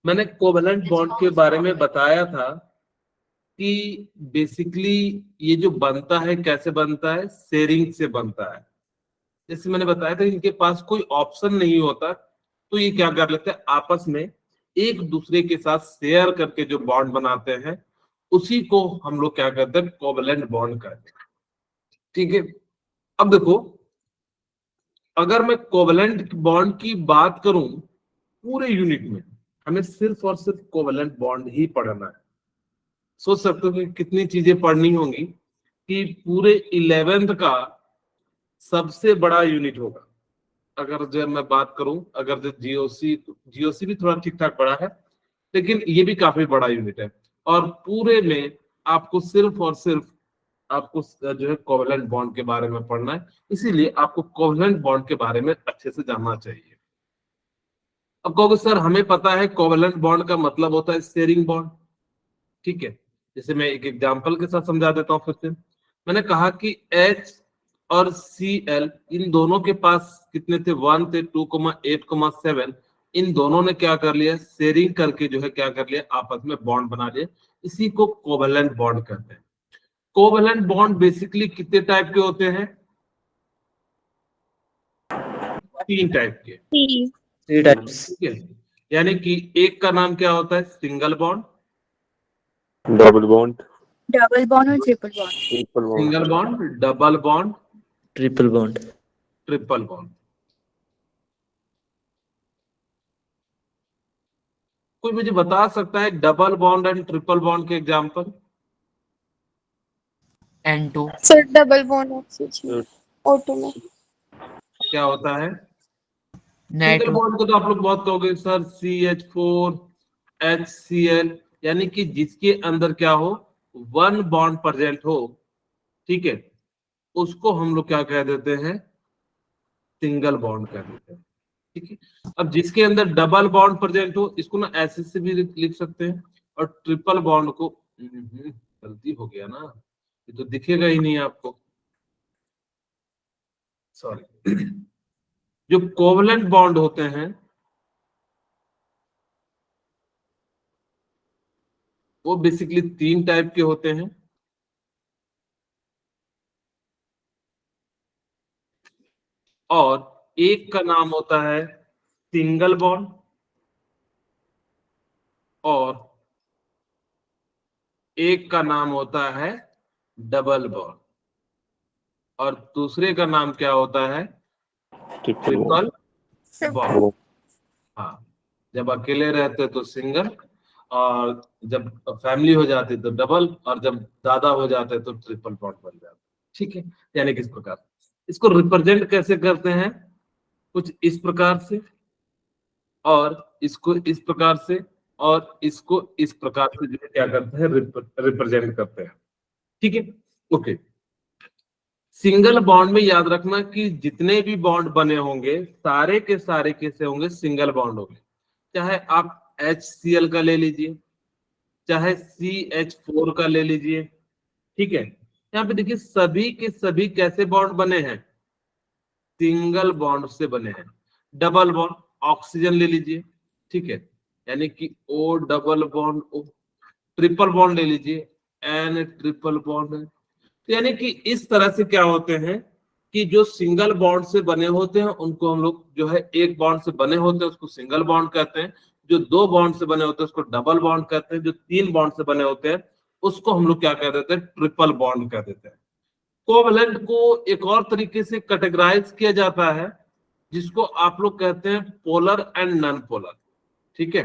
मैंने covalent bond के बारे में बताया था कि बेसिकली ये जो बनता है कैसे बनता है, शेयरिंग से बनता है। जैसे मैंने बताया था इनके पास कोई ऑप्शन नहीं होता, तो ये क्या कर लेते हैं, आपस में एक दूसरे के साथ शेयर करके जो बॉन्ड बनाते हैं उसी को हम लोग क्या कहते हैं, कोवेलेंट बॉन्ड कहते हैं। ठीक है, अब देखो, अगर मैं कोवेलेंट बॉन्ड की बात करूं पूरे यूनिट में, हमें सिर्फ और सिर्फ कोवेलेंट बॉन्ड ही पढ़ना है। सोच सकते हो कि कितनी चीजें पढ़नी होंगी कि पूरे 11th का सबसे बड़ा यूनिट होगा। अगर जब मैं बात करूं, अगर जो जीओसी भी थोड़ा ठीक ठाक बड़ा है, लेकिन ये भी काफी बड़ा यूनिट है। और पूरे में आपको सिर्फ और सिर्फ आपको जो है कोवेलेंट बॉन्ड के बारे में पढ़ना है, इसीलिए आपको कोवेलेंट बॉन्ड के बारे में अच्छे से जानना चाहिए। अब कहोगे सर हमें पता है कोवेलेंट बॉन्ड का मतलब होता है शेयरिंग बॉन्ड। ठीक है, जैसे मैं एक एग्जांपल के साथ समझा देता हूँ फिर से। मैंने कहा कि H और Cl इन दोनों के पास कितने थे, 1 थे, 2,8,7। इन दोनों ने क्या कर लिया, शेयरिंग करके जो है क्या कर लिया, आपस में बॉन्ड बना लिया। इसी को कोवेलेंट बॉन्ड कहते हैं। कोवेलेंट बॉन्ड बेसिकली कितने टाइप के होते हैं, 3 टाइप के। Three types. ठीक है, यानी कि एक का नाम क्या होता है, single bond, double bond, double bond और triple bond. Triple single bond, bond, double bond, triple bond. Triple bond. कोई मुझे बता सकता है double bond and triple bond के example? N2। Sir double bond oxygen O2 में क्या होता है? Single net. बॉन्ड को तो आप लोग बहुत कहोगे सर CH4 HCl, यानी कि जिसके अंदर क्या हो, 1 बॉन्ड प्रेजेंट हो। ठीक है, उसको हम लोग क्या कह देते हैं, सिंगल बॉन्ड कह देते हैं। ठीक है, अब जिसके अंदर डबल बॉन्ड प्रेजेंट हो, इसको ना ऐसे से भी लिख सकते हैं। और ट्रिपल बॉन्ड को, गलती हो गया ना, ये तो दिखेगा ही नहीं आपको, सॉरी। जो कोवेलेंट बॉन्ड होते हैं वो बेसिकली 3 टाइप के होते हैं। और एक का नाम होता है सिंगल बॉन्ड, और एक का नाम होता है डबल बॉन्ड, और दूसरे का नाम क्या होता है, ट्रिपल ट्रिपल बॉन्ड। बॉन्ड। हाँ, जब अकेले रहते तो सिंगल, और जब फैमिली हो जाती तो डबल, और जब ज्यादा हो जाते तो ट्रिपल बॉन्ड बन जाता। ठीक है, यानी कि इस प्रकार इसको रिप्रेजेंट कैसे करते हैं, कुछ इस प्रकार से, और इसको इस प्रकार से, और इसको इस प्रकार से जो है क्या करते हैं, रिप्रेजेंट करते हैं। ठीक है, ओके। सिंगल बॉन्ड में याद रखना कि जितने भी बॉन्ड बने होंगे सारे के सारे कैसे होंगे, सिंगल बॉन्ड होंगे। चाहे आप HCl का ले लीजिए, चाहे CH4 का ले लीजिए। ठीक है, यहाँ पे देखिए सभी के सभी कैसे बॉन्ड बने हैं, सिंगल बॉन्ड से बने हैं। डबल बॉन्ड, ऑक्सीजन ले लीजिए, ठीक है, यानी कि O double bond O। Triple bond ले लीजिए, N ट्रिपल बॉन्ड है। तो यानी कि इस तरह से क्या होते हैं कि जो सिंगल बॉन्ड से बने होते हैं उनको हम लोग जो है, एक बॉन्ड से बने होते हैं उसको सिंगल बॉन्ड कहते हैं, जो 2 बॉन्ड से बने होते हैं उसको डबल बॉन्ड कहते हैं, जो 3 बॉन्ड से बने होते हैं उसको हम लोग क्या कह देते हैं, ट्रिपल बॉन्ड कह देते हैं। कोवेलेंट को एक और तरीके से कैटेगराइज किया जाता है जिसको आप लोग कहते हैं पोलर एंड नॉन पोलर। ठीक है,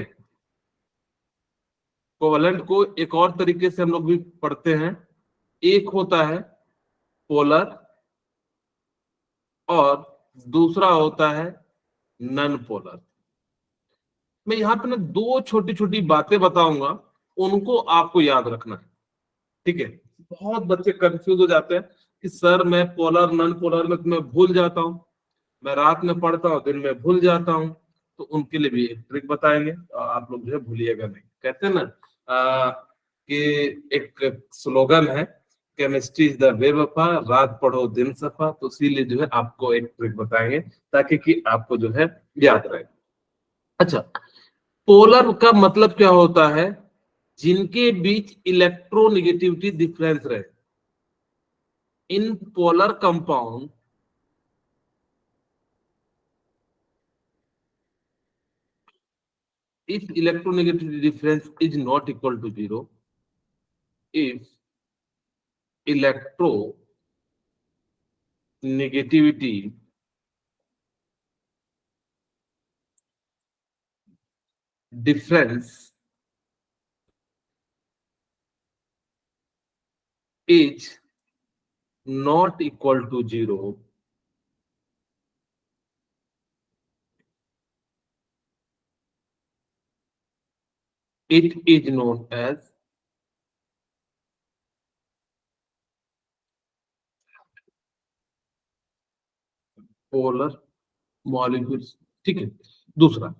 कोवेलेंट को एक और तरीके से हम लोग भी पढ़ते हैं, एक होता है पोलर और दूसरा होता है नॉन पोलर। मैं यहाँ पे ना 2 छोटी छोटी बातें बताऊंगा, उनको आपको याद रखना है। ठीक है, बहुत बच्चे कंफ्यूज हो जाते हैं कि सर मैं पोलर नॉन पोलर में मैं भूल जाता हूँ, मैं रात में पढ़ता हूँ दिन में भूल जाता हूँ। तो उनके लिए भी एक ट्रिक बताएंगे, आप लोग जो है भूलिएगा नहीं। कहते हैं ना कि एक स्लोगन है, केमिस्ट्री इज द बेवफा, रात पढ़ो दिन सफा। तो इसीलिए जो है आपको एक ट्रिक बताएंगे ताकि कि आपको जो है याद रहे। अच्छा, पोलर का मतलब क्या होता है? जिनके बीच इलेक्ट्रोनेगेटिविटी डिफरेंस रहे। In polar compound if electronegativity difference is not equal to 0, if electronegativity difference is not equal to 0, it is known as polar molecules। ठीक है, दूसरा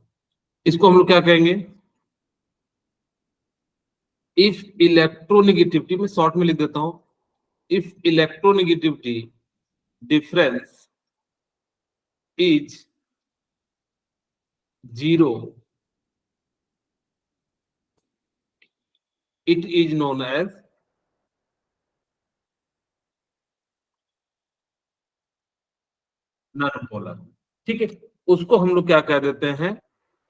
इसको हम लोग क्या कहेंगे? इफ इलेक्ट्रोनेगेटिविटी, में शॉर्ट में लिख देता हूं, if electronegativity difference is 0, it is known as non polar. ठीक है, उसको हम लोग क्या कह देते हैं?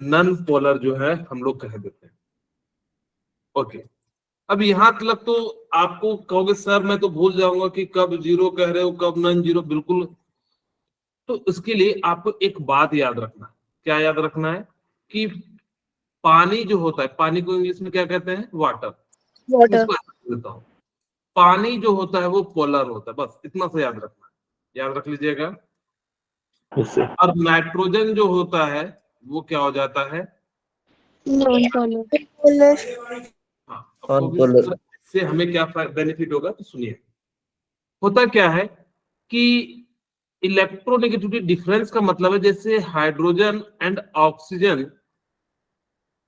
नॉन पोलर जो है हम लोग कह देते हैं। ओके, अब यहां तक तो आपको कहोगे सर मैं तो भूल जाऊंगा कि कब जीरो कह रहे हो कब नॉन जीरो। बिल्कुल, तो इसके लिए आपको एक बात याद रखना है। क्या याद रखना है? कि पानी जो होता है, पानी को इंग्लिश में क्या कहते हैं? वाटर। वाटर। इसको ऐसे लिख देता हूं, पानी जो होता है वो पोलर होता है। बस इतना सा याद रखना है, याद रख लीजिएगा। Yes, sir. और नाइट्रोजन जो होता है वो क्या हो जाता है? Non polar. हाँ, Non-polar। इससे हमें क्या बेनिफिट होगा तो सुनिए। होता क्या है कि इलेक्ट्रोनेगेटिविटी डिफरेंस का मतलब है जैसे हाइड्रोजन एंड ऑक्सीजन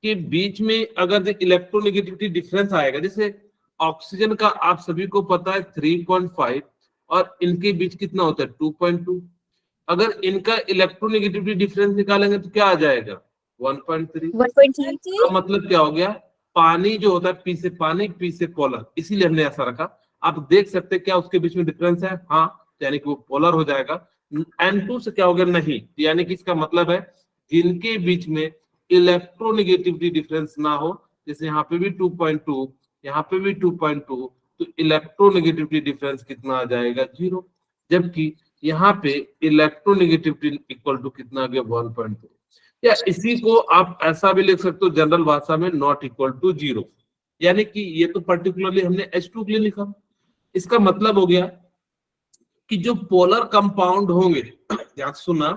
के बीच में अगर इलेक्ट्रोनेगेटिविटी डिफरेंस आएगा, जैसे ऑक्सीजन का आप सभी को पता है 3.5 और इनके बीच कितना होता है 2.2। अगर इनका इलेक्ट्रोनेगेटिविटी डिफरेंस निकालेंगे तो क्या आ जाएगा 1.3। 1.3। का मतलब क्या हो गया? पानी जो होता है पी से पानी, पी से पोलर, इसीलिए हमने ऐसा रखा। आप देख सकते हैं क्या उसके बीच में डिफरेंस है? हाँ, यानी कि वो पोलर हो जाएगा। N2 से क्या हो गया? नहीं, यानी कि इसका मतलब है जिनके बीच में इलेक्ट्रोनेगेटिविटी डिफरेंस ना हो, जैसे यहाँ पे भी 2.2, यहाँ पे भी 2.2, तो इलेक्ट्रोनेगेटिविटी डिफरेंस कितना आ जाएगा? 0। जबकि यहाँ पे इलेक्ट्रोनेगेटिविटी इक्वल टू कितना आ गया? 1.2। या इसी को आप ऐसा भी लिख सकते हो जनरल भाषा में, नॉट इक्वल टू 0। यानी कि ये तो पर्टिकुलरली हमने H2 के लिए लिखा। इसका मतलब हो गया कि जो पोलर कंपाउंड होंगे, याद सुना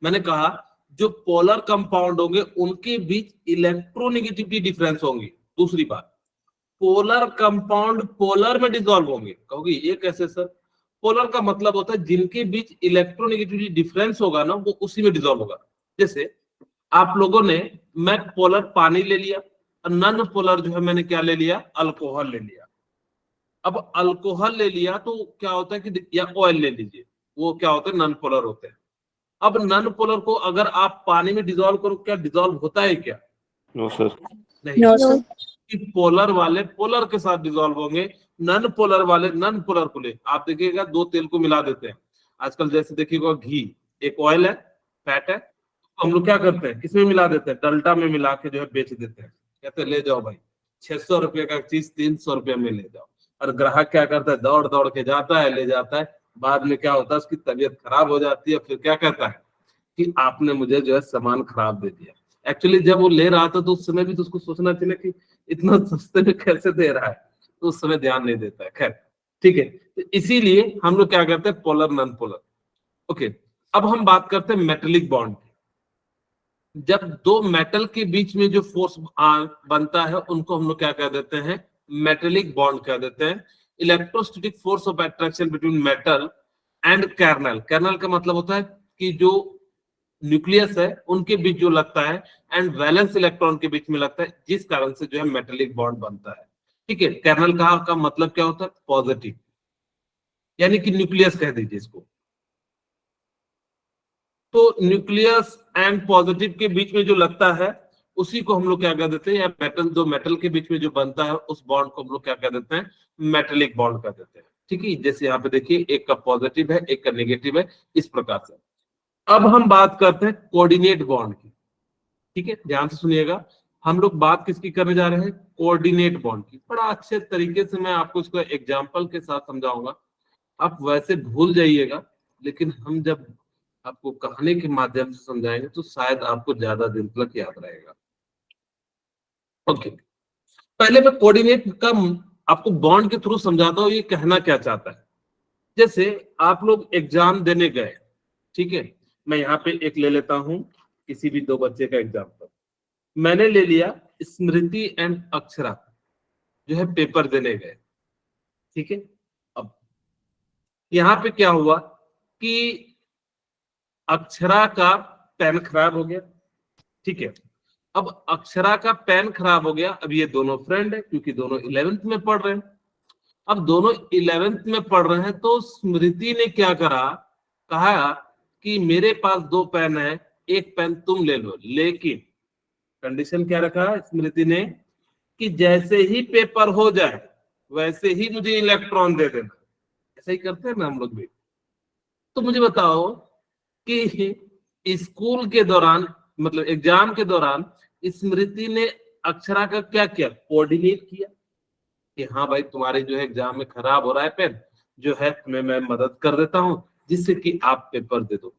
मैंने कहा, जो पोलर कंपाउंड होंगे उनके बीच इलेक्ट्रोनेगेटिविटी डिफरेंस होंगी। दूसरी बात, पोलर कंपाउंड पोलर में डिसॉल्व होंगे। कहोगे ये कैसे सर? पोलर का मतलब होता है जिनके बीच इलेक्ट्रोनेगेटिविटी डिफरेंस होगा ना, वो उसी में डिसॉल्व होगा। जैसे आप लोगों ने, मैं पोलर पानी ले लिया और नॉन पोलर जो है मैंने क्या ले लिया? अल्कोहल ले लिया। अब अल्कोहल ले लिया तो क्या होता है कि, या ऑयल ले लीजिए, वो क्या होता है? नॉन पोलर होते हैं। अब नॉन पोलर को अगर आप पानी में डिसॉल्व करो, क्या डिसॉल्व होता है क्या? No, sir. नहीं। No sir. कि पोलर वाले पोलर के साथ डिसॉल्व होंगे, नॉन पोलर वाले नॉन पोलर को ले। आप देखिएगा दो तेल को मिला देते हैं आजकल, जैसे देखिएगा घी एक ऑयल है, फैट है, तो हम लोग क्या करते हैं? किसमें मिला देते हैं? डल्टा में मिला के जो है बेच देते हैं। कहते हैं ले जाओ भाई, 600 रुपए का चीज 300 रुपये में ले जाओ। और ग्राहक क्या करता है? दौड़ दौड़ के जाता है, ले जाता है। बाद में क्या होता है? उसकी तबीयत खराब हो जाती है। फिर क्या कहता है कि आपने मुझे जो है सामान खराब दे दिया। एक्चुअली जब वो ले रहा था तो उस समय भी तो उसको सोचना चाहिए कि इतना सस्ते में कैसे दे रहा है, तो उस समय ध्यान नहीं देता है। खैर ठीक है, तो इसीलिए हम लोग क्या करते हैं? Polar non polar. ओके, अब हम बात करते हैं मेटेलिक बॉन्ड की। जब दो मेटल के बीच में जो फोर्स बनता है उनको हम लोग क्या कह देते हैं? मेटेलिक बॉन्ड कह देते हैं। Electrostatic force of attraction between metal and kernel. Kernel का मतलब होता है कि जो न्यूक्लियस है उनके बीच जो लगता है, एंड वैलेंस इलेक्ट्रॉन के बीच में लगता है, जिस कारण से जो है मेटेलिक बॉन्ड बनता है। ठीक है, कर्नल का मतलब क्या होता है? पॉजिटिव, यानी कि न्यूक्लियस कह दीजिए इसको। तो न्यूक्लियस एंड पॉजिटिव के बीच में जो लगता है उसी को हम लोग क्या कह देते हैं, या मेटल, दो मेटल के बीच में जो बनता है उस बॉन्ड को हम लोग क्या कह देते हैं, मेटेलिक बॉन्ड कह देते हैं। ठीक है, जैसे यहाँ पे देखिए एक का पॉजिटिव है एक का नेगेटिव है, इस प्रकार से। अब हम बात करते हैं कोऑर्डिनेट बॉन्ड की। ठीक है, ध्यान से सुनिएगा, हम लोग बात किसकी करने जा रहे हैं, कोऑर्डिनेट बॉन्ड की। बड़ा अच्छे तरीके से मैं आपको इसको एग्जांपल के साथ समझाऊंगा, आप वैसे भूल जाइएगा, लेकिन हम जब आपको कहानी के माध्यम से समझाएंगे तो शायद आपको ज्यादा दिन तक याद रहेगा। ओके, पहले मैं कोऑर्डिनेट का आपको बॉन्ड के थ्रू समझाता हूँ ये कहना क्या चाहता है। जैसे आप लोग एग्जाम देने गए, ठीक है, मैं यहाँ पे एक ले लेता हूँ किसी भी दो बच्चे का एग्जाम्पल। मैंने ले लिया स्मृति एंड अक्षरा, जो है पेपर देने गए। ठीक है, अब यहाँ पे क्या हुआ कि अक्षरा का पेन खराब हो गया। ठीक है, अब अक्षरा का पेन खराब हो गया। अब ये दोनों फ्रेंड है क्योंकि दोनों 11th में पढ़ रहे हैं। अब दोनों 11th में पढ़ रहे हैं तो स्मृति ने क्या करा, कहा कि मेरे पास दो पेन है, एक पेन तुम ले लो, लेकिन कंडीशन क्या रखा स्मृति ने कि जैसे ही पेपर हो जाए वैसे ही मुझे इलेक्ट्रॉन दे देना। ऐसा ही करते हैं ना हम लोग भी। तो मुझे बताओ कि स्कूल के दौरान, मतलब एग्जाम के दौरान, स्मृति ने अक्षरा का क्या किया, कोऑर्डिनेट किया कि हाँ भाई तुम्हारे जो है एग्जाम में खराब हो रहा है पेन, जो है तुम्हें मैं मदद कर देता हूं जिससे कि आप पेपर दे दो।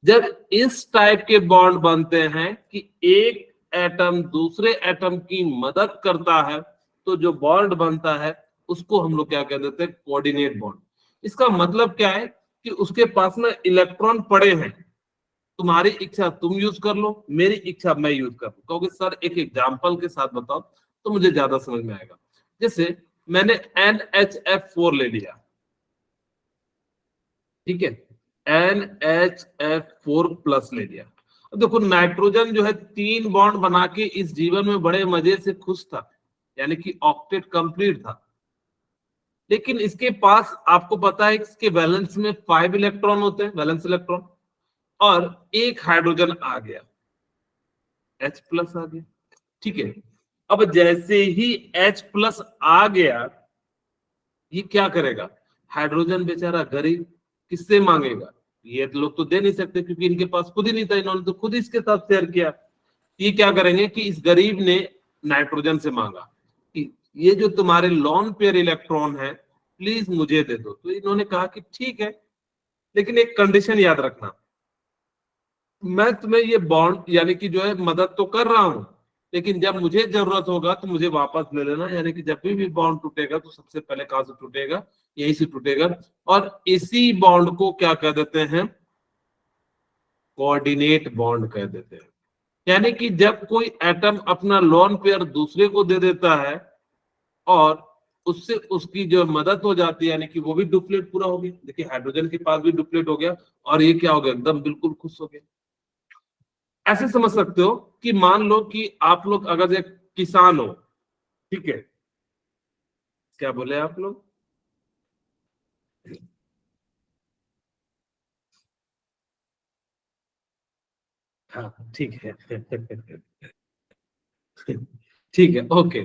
जब इस टाइप के बॉन्ड बनते हैं कि एक एटम दूसरे एटम की मदद करता है, तो जो बॉन्ड बनता है उसको हम लोग क्या कह देते हैं, कोऑर्डिनेट बॉन्ड। इसका मतलब क्या है कि उसके पास में इलेक्ट्रॉन पड़े हैं, तुम्हारी इच्छा तुम यूज कर लो, मेरी इच्छा मैं यूज कर लूं। कहोगे सर एक एग्जांपल के साथ बताओ तो मुझे ज्यादा समझ में आएगा। जैसे मैंने NHF4 ले लिया, ठीक है, NHF4 प्लस ले लिया। अब देखो नाइट्रोजन जो है 3 बॉन्ड बना के इस जीवन में बड़े मजे से खुश था, यानी कि ऑक्टेट कंप्लीट था। लेकिन इसके पास आपको पता है इसके वैलेंस में 5 इलेक्ट्रॉन होते हैं, वैलेंस इलेक्ट्रॉन, और एक हाइड्रोजन आ गया, H प्लस आ गया। ठीक है, अब जैसे ही H प्लस आ गया, ये क्या करेगा, हाइड्रोजन बेचारा गरीब किससे मांगेगा, ये लोग तो दे नहीं सकते क्योंकि इनके पास खुद ही नहीं था, इन्होंने तो खुद इसके साथ शेयर किया। ये क्या करेंगे कि इस गरीब ने नाइट्रोजन से मांगा कि ये जो तुम्हारे लॉन पेयर इलेक्ट्रॉन है प्लीज मुझे दे दो। तो इन्होंने कहा कि ठीक है, लेकिन एक कंडीशन याद रखना, मैं तुम्हें ये बॉन्ड यानी कि जो है मदद तो कर रहा हूं, लेकिन जब मुझे जरूरत होगा तो मुझे वापस ले लेना। यानी कि जब भी बॉन्ड टूटेगा तो सबसे पहले कहां से टूटेगा, यहीं से टूटेगा। और इसी बॉन्ड को क्या कह देते हैं, कोऑर्डिनेट बॉन्ड कह देते हैं। यानी कि जब कोई एटम अपना लोन पेयर दूसरे को दे देता है और उससे उसकी जो मदद हो जाती है, यानी कि वो भी डुप्लेट पूरा हो गया। देखिए हाइड्रोजन के पास भी डुप्लेट हो गया और ये क्या हो गया, एकदम बिल्कुल खुश हो गया। ऐसे समझ सकते हो कि मान लो कि आप लोग अगर एक किसान हो, ठीक है, क्या बोले आप लोग, हाँ ठीक है ठीक है, ओके।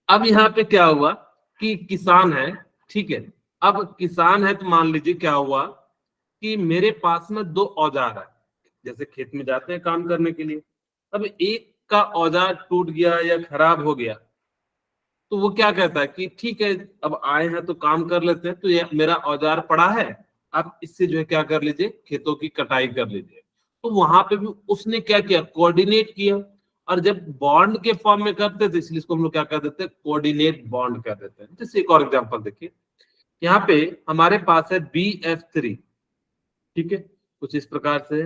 अब यहाँ पे क्या हुआ कि किसान है, ठीक है, अब किसान है तो मान लीजिए क्या हुआ कि मेरे पास में 2 औजार है, जैसे खेत में जाते हैं काम करने के लिए। अब एक का औजार टूट गया या खराब हो गया तो वो क्या कहता है कि ठीक है अब आए हैं तो काम कर लेते हैं, तो ये मेरा औजार पड़ा है, आप इससे जो है क्या कर लीजिए, खेतों की कटाई कर लीजिए। तो वहां पे भी उसने क्या किया, कोऑर्डिनेट किया। और जब बॉन्ड के फॉर्म में करते थे इसलिए इसको हम लोग क्या कर देते हैं, कोऑर्डिनेट बॉन्ड कर देते हैं। जैसे एक और एग्जांपल देखिए, यहाँ पे हमारे पास है BF3, ठीक है, कुछ इस प्रकार से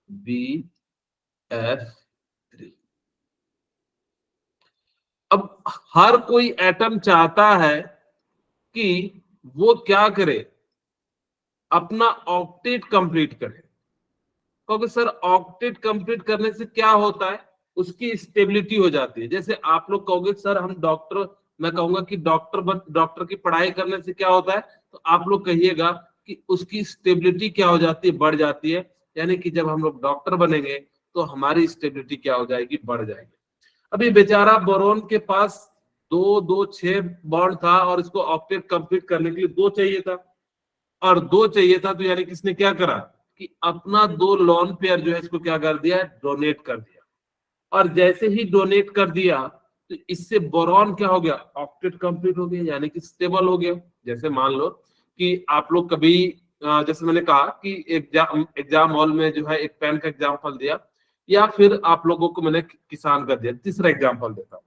BF3। अब हर कोई एटम चाहता है कि वो क्या करे, अपना ऑक्टेट कंप्लीट करे। क्योंकि सर ऑक्टेट कंप्लीट करने से क्या होता है, उसकी स्टेबिलिटी हो जाती है। जैसे आप लोग कहोगे सर हम डॉक्टर, मैं कहूंगा कि डॉक्टर की पढ़ाई करने से क्या होता है, तो आप लोग कहिएगा कि उसकी स्टेबिलिटी क्या हो जाती है, बढ़ जाती है। यानी कि जब हम लोग डॉक्टर बनेंगे तो हमारी स्टेबिलिटी क्या हो जाएगी, बढ़ जाएगी। अभी बेचारा बोरोन के पास 2 2 6 बॉन्ड था और इसको ऑक्टेट कंप्लीट करने के लिए 2 चाहिए था, और 2 चाहिए था, तो यानी किसने क्या करा कि अपना 2 लोन पेयर जो है इसको क्या कर दिया, डोनेट कर दिया। और जैसे ही डोनेट कर दिया तो इससे बोरॉन क्या हो गया, ऑक्टेट कंप्लीट हो गया, यानी कि स्टेबल हो गया। जैसे मान लो कि आप लोग कभी जैसे मैंने कहा कि एग्जाम हॉल में जो है एक पेन का एग्जाम्पल दिया, या फिर आप लोगों को मैंने किसान का दिया। तीसरा एग्जाम्पल देता हूँ।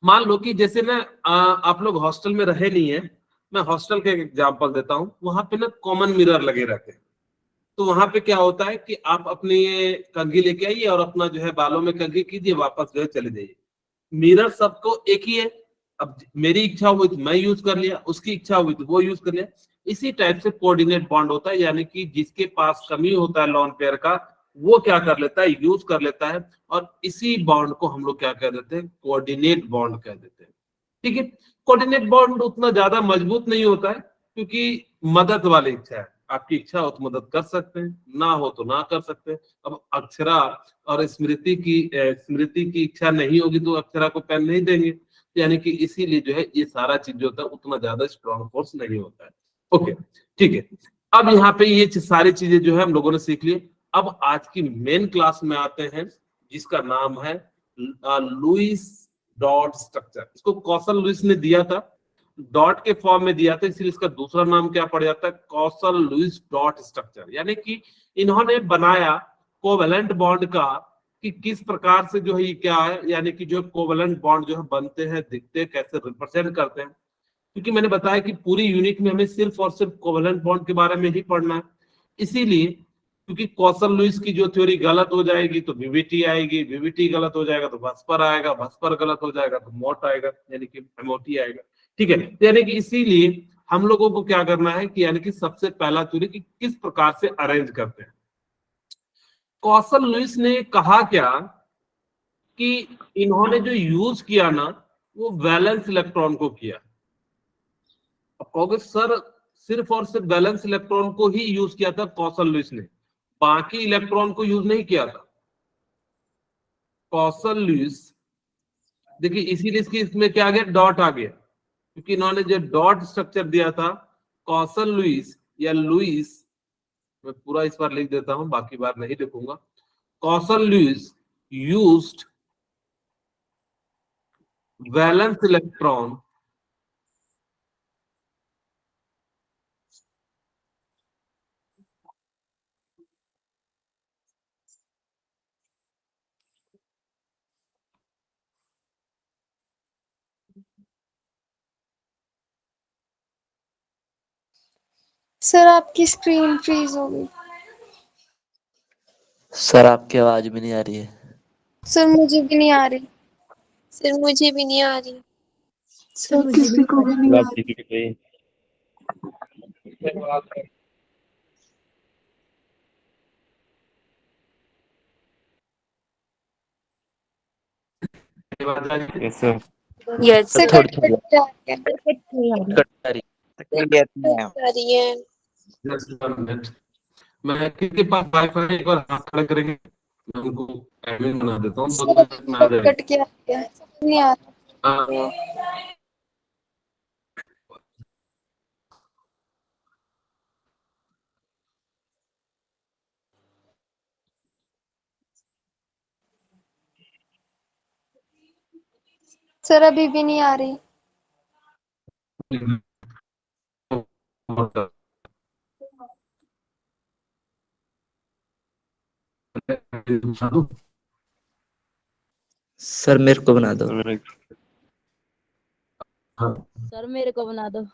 मान लो कि जैसे ना आप लोग हॉस्टल में रहे नहीं है, मैं हॉस्टल का एग्जाम्पल देता हूँ। वहां पे ना कॉमन मिरर लगे रहते हैं। तो वहां पे क्या होता है कि आप अपनी ये कंघी लेके आइए और अपना जो है बालों में कंघी कीजिए, वापस जो है चले जाइए। मिरर सबको एक ही है। अब मेरी इच्छा हुई तो मैं यूज कर लिया, उसकी इच्छा हुई तो वो यूज कर लिया। इसी टाइप से कोऑर्डिनेट बॉन्ड होता है, यानी कि जिसके पास कमी होता है लॉन पेयर का, वो क्या कर लेता है, यूज कर लेता है। और इसी बॉन्ड को हम लोग क्या कह देते हैं, कोऑर्डिनेट बॉन्ड कह देते हैं। ठीक है। कोऑर्डिनेट बॉन्ड उतना ज्यादा मजबूत नहीं होता है, क्योंकि मदद वाली इच्छा है। आपकी इच्छा हो तो मदद कर सकते हैं, ना हो तो ना कर सकते हैं। अब अक्षरा और स्मृति की इच्छा नहीं होगी तो अक्षरा को पेन नहीं देंगे। यानी कि इसीलिए जो है ये सारा चीज जो होता है उतना ज्यादा स्ट्रॉन्ग फोर्स नहीं होता है। ओके, ठीक है। अब यहाँ पे ये सारी चीजें जो है हम लोगों ने सीख ली। अब आज की मेन क्लास में आते हैं, जिसका नाम है लुइस डॉट स्ट्रक्चर। इसको कौशल लुइस ने दिया था, डॉट के फॉर्म में दिया था, इसलिए इसका दूसरा नाम क्या पड़ जाता है, कौशल लुइस डॉट स्ट्रक्चर। यानी कि इन्होंने बनाया कोवेलेंट बॉन्ड का, कि किस प्रकार से जो है ये क्या है, यानी कि जो कोवेलेंट बॉन्ड जो है बनते हैं, दिखते हैं, कैसे रिप्रेजेंट करते हैं। क्योंकि मैंने बताया कि पूरी यूनिट में हमें सिर्फ और सिर्फ कोवेलेंट बॉन्ड के बारे में ही पढ़ना है। इसीलिए क्योंकि कौशल लुइस की जो थ्योरी गलत हो जाएगी तो वीवीटी आएगी, वीवीटी गलत हो जाएगा तो भस्पर आएगा, भस्पर गलत हो जाएगा तो मोट आएगा, यानी कि एमओटी आएगा। ठीक है। तो यानी कि इसीलिए हम लोगों को क्या करना है कि यानी कि सबसे पहला थ्योरी कि किस प्रकार से अरेंज करते हैं। कौशल लुइस ने कहा क्या कि इन्होंने जो यूज किया ना, वो वैलेंस इलेक्ट्रॉन को किया। अब कहोगे सर सिर्फ और सिर्फ वैलेंस इलेक्ट्रॉन को ही यूज किया था कौशल लुइस ने, बाकी इलेक्ट्रॉन को यूज नहीं किया था कौशल लुइस। देखिए इसीलिए इसकी इसमें क्या आ गया, डॉट आ गया, क्योंकि इन्होंने जो डॉट स्ट्रक्चर दिया था कौशल लुइस या लुइस, मैं पूरा इस बार लिख देता हूं, बाकी बार नहीं लिखूंगा। Kossel Lewis used valence electron sir आपकी स्क्रीन फ्रीज हो गई। सर आपकी आवाज भी नहीं आ रही है। सर मुझे भी नहीं आ रही। सर मुझे भी नहीं आ रही। सर किसी को भी नहीं आ रही। Yes sir. यस सर थोड़ी कट थोड़ी कट जा रहा है। कट आ रही आ रही है। Just 1 minute। मैं किसके पास वाईफाई एक बार हाथ खड़ा करेंगे, मैं उनको एडमिन बना देता हूँ, 2 मिनट में आ सर जाएगी। कट के आ गया, समझ नहीं आ रहा। हाँ, सर अभी भी नहीं आ रही। सर मेरे को बना दो। हाँ, सर मेरे को बना दो।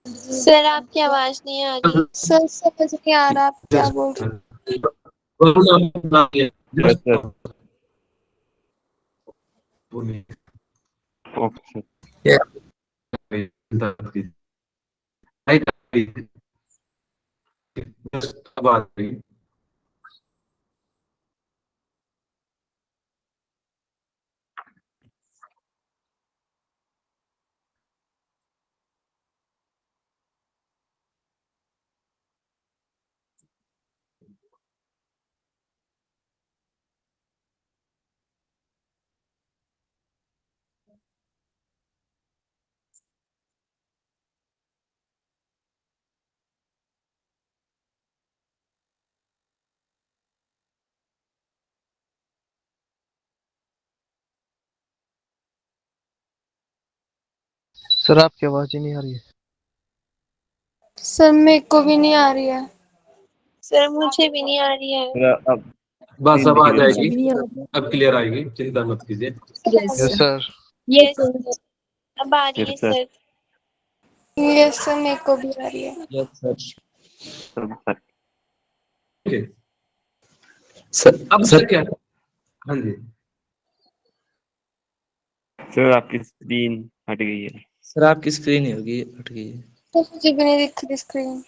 सर आपकी आवाज नहीं आ रही। सर समझ नहीं आ रहा आप क्या बोल रहे यस सर। ओके अब आ गई। सर आपकी आवाज ही नहीं आ रही है। सर मेरे को भी नहीं आ रही है। सर मुझे भी नहीं आ रही है। सर अब बस अब आ clear जाएगी, अब क्लियर आएगी, चिंता मत कीजिए। Yes sir. यस सर, अब आ रही है yes sir. Sir. Yes sir मेरे को भी आ रही है। Yes sir. Sir okay, sir अब सर क्या? हाँ जी, सर आपकी स्क्रीन हट गई है। सर आपकी स्क्रीन ही होगी, हट गई है। तो मुझे भी नहीं दिख रही स्क्रीन।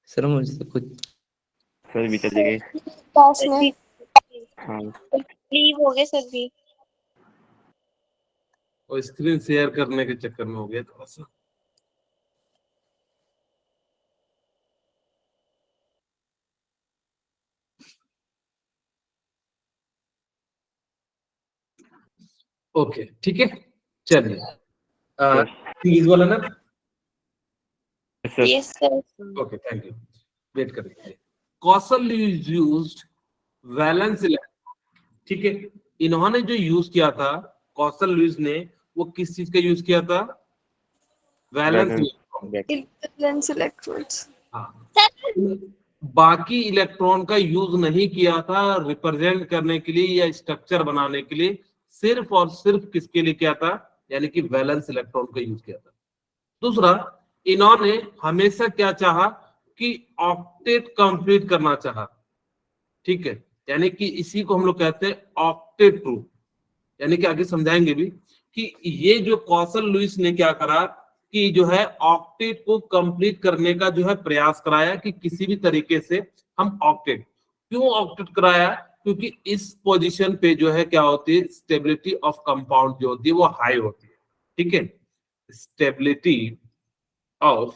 सर मुझे तो कुछ सर भी चले गए। पास में हाँ लीव हो गए सर भी। और स्क्रीन शेयर करने के चक्कर में हो गया थोड़ा सा। ओके ठीक है, चलिए प्लीज बोला ना। Yes sir. Yes sir. Okay thank you, wait करेंगे। कौशल यूज्ड वैलेंस इलेक्ट्रॉन, ठीक है। इन्होंने जो यूज किया था, कौशल लुईस ने, वो किस चीज का यूज किया था? Valence electron. Valence electrodes. हाँ, बाकी इलेक्ट्रॉन का यूज नहीं किया था रिप्रेजेंट करने के लिए या स्ट्रक्चर बनाने के लिए, सिर्फ और सिर्फ किसके लिए किया था? यानी कि वैलेंस इलेक्ट्रॉन का यूज किया था। दूसरा, इन्होंने हमेशा क्या चाहा कि ऑक्टेट कंप्लीट करना चाहा, ठीक है। यानी कि इसी को हम लोग कहते हैं ऑक्टेट ट्रूथ, यानी कि आगे समझाएंगे भी कि ये जो कौशल लुईस ने क्या करा कि जो है ऑक्टेट को कंप्लीट करने का जो है प्रयास कराया कि किसी भी तरीके से हम ऑक्टेट। क्यों ऑक्टेट कराया? क्योंकि इस पोजीशन पे जो है क्या होती है, स्टेबिलिटी ऑफ कंपाउंड जो होती है वो हाई होती है, ठीक है। स्टेबिलिटी ऑफ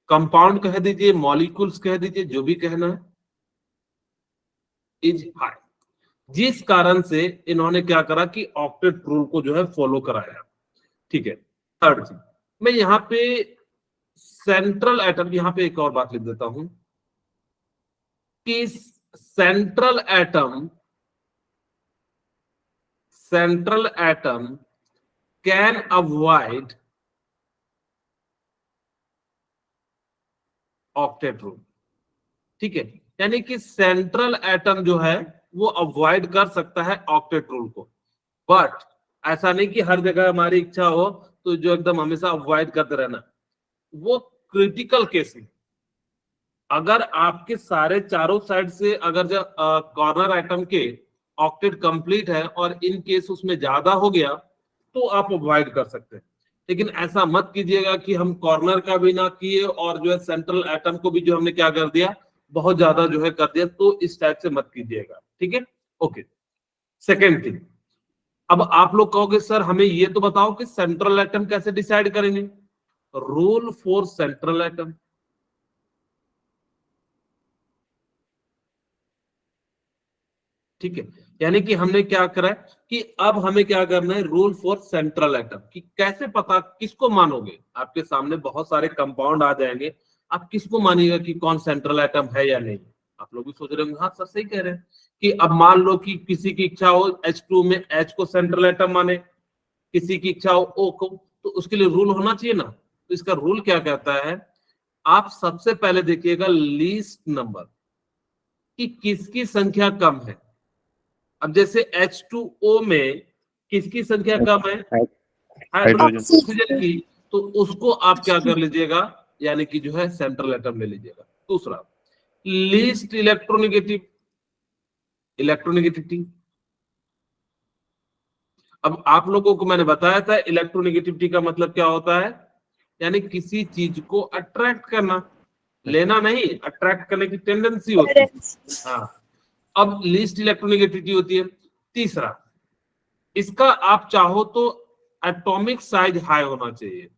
कंपाउंड कह दीजिए, मॉलिक्यूल्स कह दीजिए, जो भी कहना है, इज हाई। जिस कारण से इन्होंने क्या करा कि ऑक्टेट रूल को जो है फॉलो कराया, ठीक है। थर्ड चीज, मैं यहाँ पे सेंट्रल एटम, यहाँ पे एक और बात लिख देता हूं कि central atom can avoid octet rule, ठीक है। यानी कि सेंट्रल एटम जो है वो अवॉइड कर सकता है ऑक्टेट रूल को, बट ऐसा नहीं कि हर जगह हमारी इच्छा हो तो जो एकदम हमेशा अवॉइड करते रहना। वो क्रिटिकल केस में, अगर आपके सारे चारों साइड से अगर जो कॉर्नर आइटम के ऑक्टेट कंप्लीट है और इन केस उसमें ज्यादा हो गया तो आप अवॉइड कर सकते हैं। लेकिन ऐसा मत कीजिएगा कि हम कॉर्नर का भी ना किए और जो है सेंट्रल एटम को भी जो हमने क्या कर दिया, बहुत ज्यादा जो है कर दिया, तो इस टाइप से मत कीजिएगा, ठीक है। ओके, सेकेंड थिंग, अब आप लोग कहोगे सर हमें ये तो बताओ कि सेंट्रल एटम कैसे डिसाइड करेंगे? रूल फॉर सेंट्रल एटम, ठीक है। यानी कि हमने क्या करा है कि अब हमें क्या करना है, रूल फॉर सेंट्रल एटम, कि कैसे पता, किसको मानोगे? आपके सामने बहुत सारे कंपाउंड आ जाएंगे, आप किसको मानिएगा कि कौन सेंट्रल एटम है या नहीं? आप लोग भी सोच रहे होंगे हाँ सर सही कह रहे हैं कि अब मान लो कि किसी की इच्छा हो H2 में H को सेंट्रल एटम माने, किसी की इच्छा हो O को, तो उसके लिए रूल होना चाहिए ना। तो इसका रूल क्या कहता है, आप सबसे पहले देखिएगा लीस्ट नंबर, कि किसकी संख्या कम है। अब जैसे H2O में किसकी संख्या कम है? हाइड्रोजन। ऑक्सीजन की, तो उसको आप क्या कर लीजिएगा, यानी कि जो है सेंट्रल एटम ले लीजिएगा। दूसरा, लीस्ट इलेक्ट्रोनेगेटिविटी। अब आप लोगों को मैंने बताया था इलेक्ट्रोनेगेटिविटी का मतलब क्या होता है, यानी किसी चीज को अट्रैक्ट करना, लेना नहीं, अट्रैक्ट करने की टेंडेंसी होती है। हाँ, अब लीस्ट इलेक्ट्रोनेगेटिविटी होती है। तीसरा, इसका आप चाहो तो एटॉमिक साइज हाई होना चाहिए,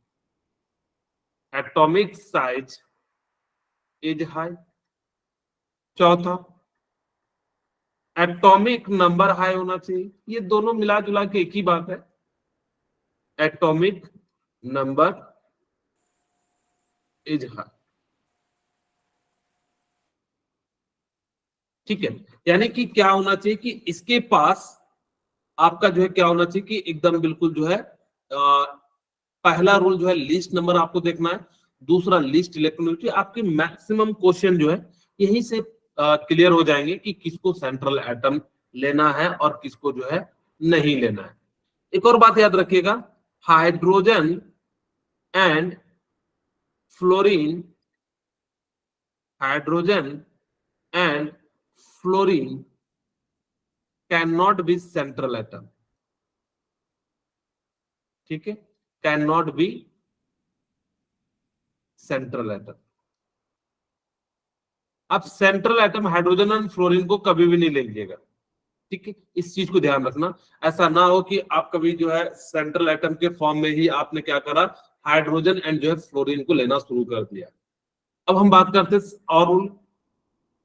एटॉमिक साइज इज हाई। चौथा, एटॉमिक नंबर हाई होना चाहिए। ये दोनों मिला जुला के एक ही बात है, एटॉमिक नंबर इज हाई, ठीक है। यानी कि क्या होना चाहिए कि इसके पास आपका जो है क्या होना चाहिए कि एकदम बिल्कुल जो है पहला रूल जो है लिस्ट नंबर आपको देखना है, दूसरा लिस्ट इलेक्ट्रोनिटी। आपके मैक्सिमम क्वेश्चन जो है यहीं से क्लियर हो जाएंगे कि किसको सेंट्रल एटम लेना है और किसको जो है नहीं लेना है। एक और बात याद रखिएगा, hydrogen and fluorine, hydrogen and fluorine can not be central atom. ठीक है, can not be central atom. आप central atom hydrogen and fluorine को कभी भी नहीं ले लीजिएगा। ठीक है, इस चीज को ध्यान रखना, ऐसा ना हो कि आप कभी जो है सेंट्रल एटम के फॉर्म में ही आपने क्या करा, हाइड्रोजन एंड जो है फ्लोरीन को लेना शुरू कर दिया। अब हम बात करते हैं और रूल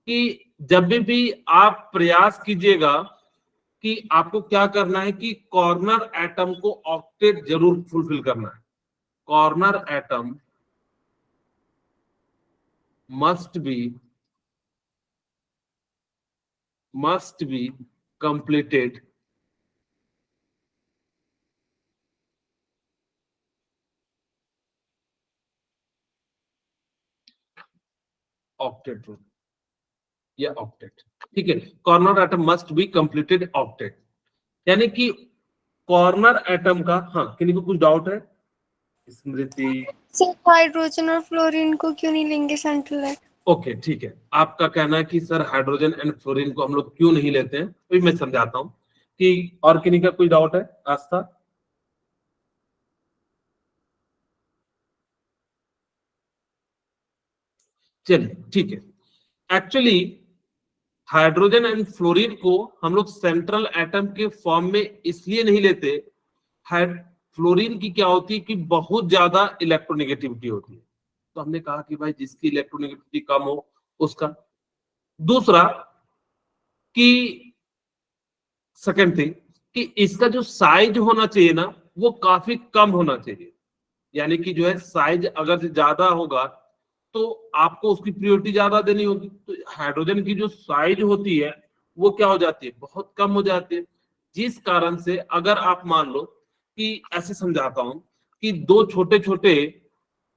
कि जब भी आप प्रयास कीजिएगा कि आपको क्या करना है कि कॉर्नर एटम को ऑक्टेट जरूर फुलफिल करना है। Corner atom must be completed octet rule या octet। ठीक है, corner atom must be completed octet, यानी कि कॉर्नर एटम का, हाँ किन्हीं को कुछ डाउट है? स्मृति, सर हाइड्रोजन और फ्लोरीन को क्यों नहीं लेंगे सेंट्रल एटम? ओके ठीक है, आपका कहना है कि सर हाइड्रोजन एंड फ्लोरीन को हम लोग क्यों नहीं लेते हैं, तो मैं समझाता हूं कि और किन्हीं का कोई डाउट है? आस्था, चलिए ठीक है। एक्चुअली हाइड्रोजन एंड फ्लोरीन को हम लोग सेंट्रल एटम के फॉर्म में इसलिए नहीं लेते, फ्लोरीन की क्या होती है कि बहुत ज्यादा इलेक्ट्रोनेगेटिविटी होती है, तो हमने कहा कि भाई जिसकी इलेक्ट्रोनेगेटिविटी कम हो उसका। दूसरा कि सेकंड थिंग कि इसका जो साइज होना चाहिए ना वो काफी कम होना चाहिए, यानी कि जो है साइज अगर ज्यादा होगा तो आपको उसकी प्रायोरिटी ज्यादा देनी होगी। तो हाइड्रोजन की जो साइज होती है वो क्या हो जाती है, बहुत कम हो जाती है, जिस कारण से अगर आप मान लो कि ऐसे समझाता हूं कि दो छोटे छोटे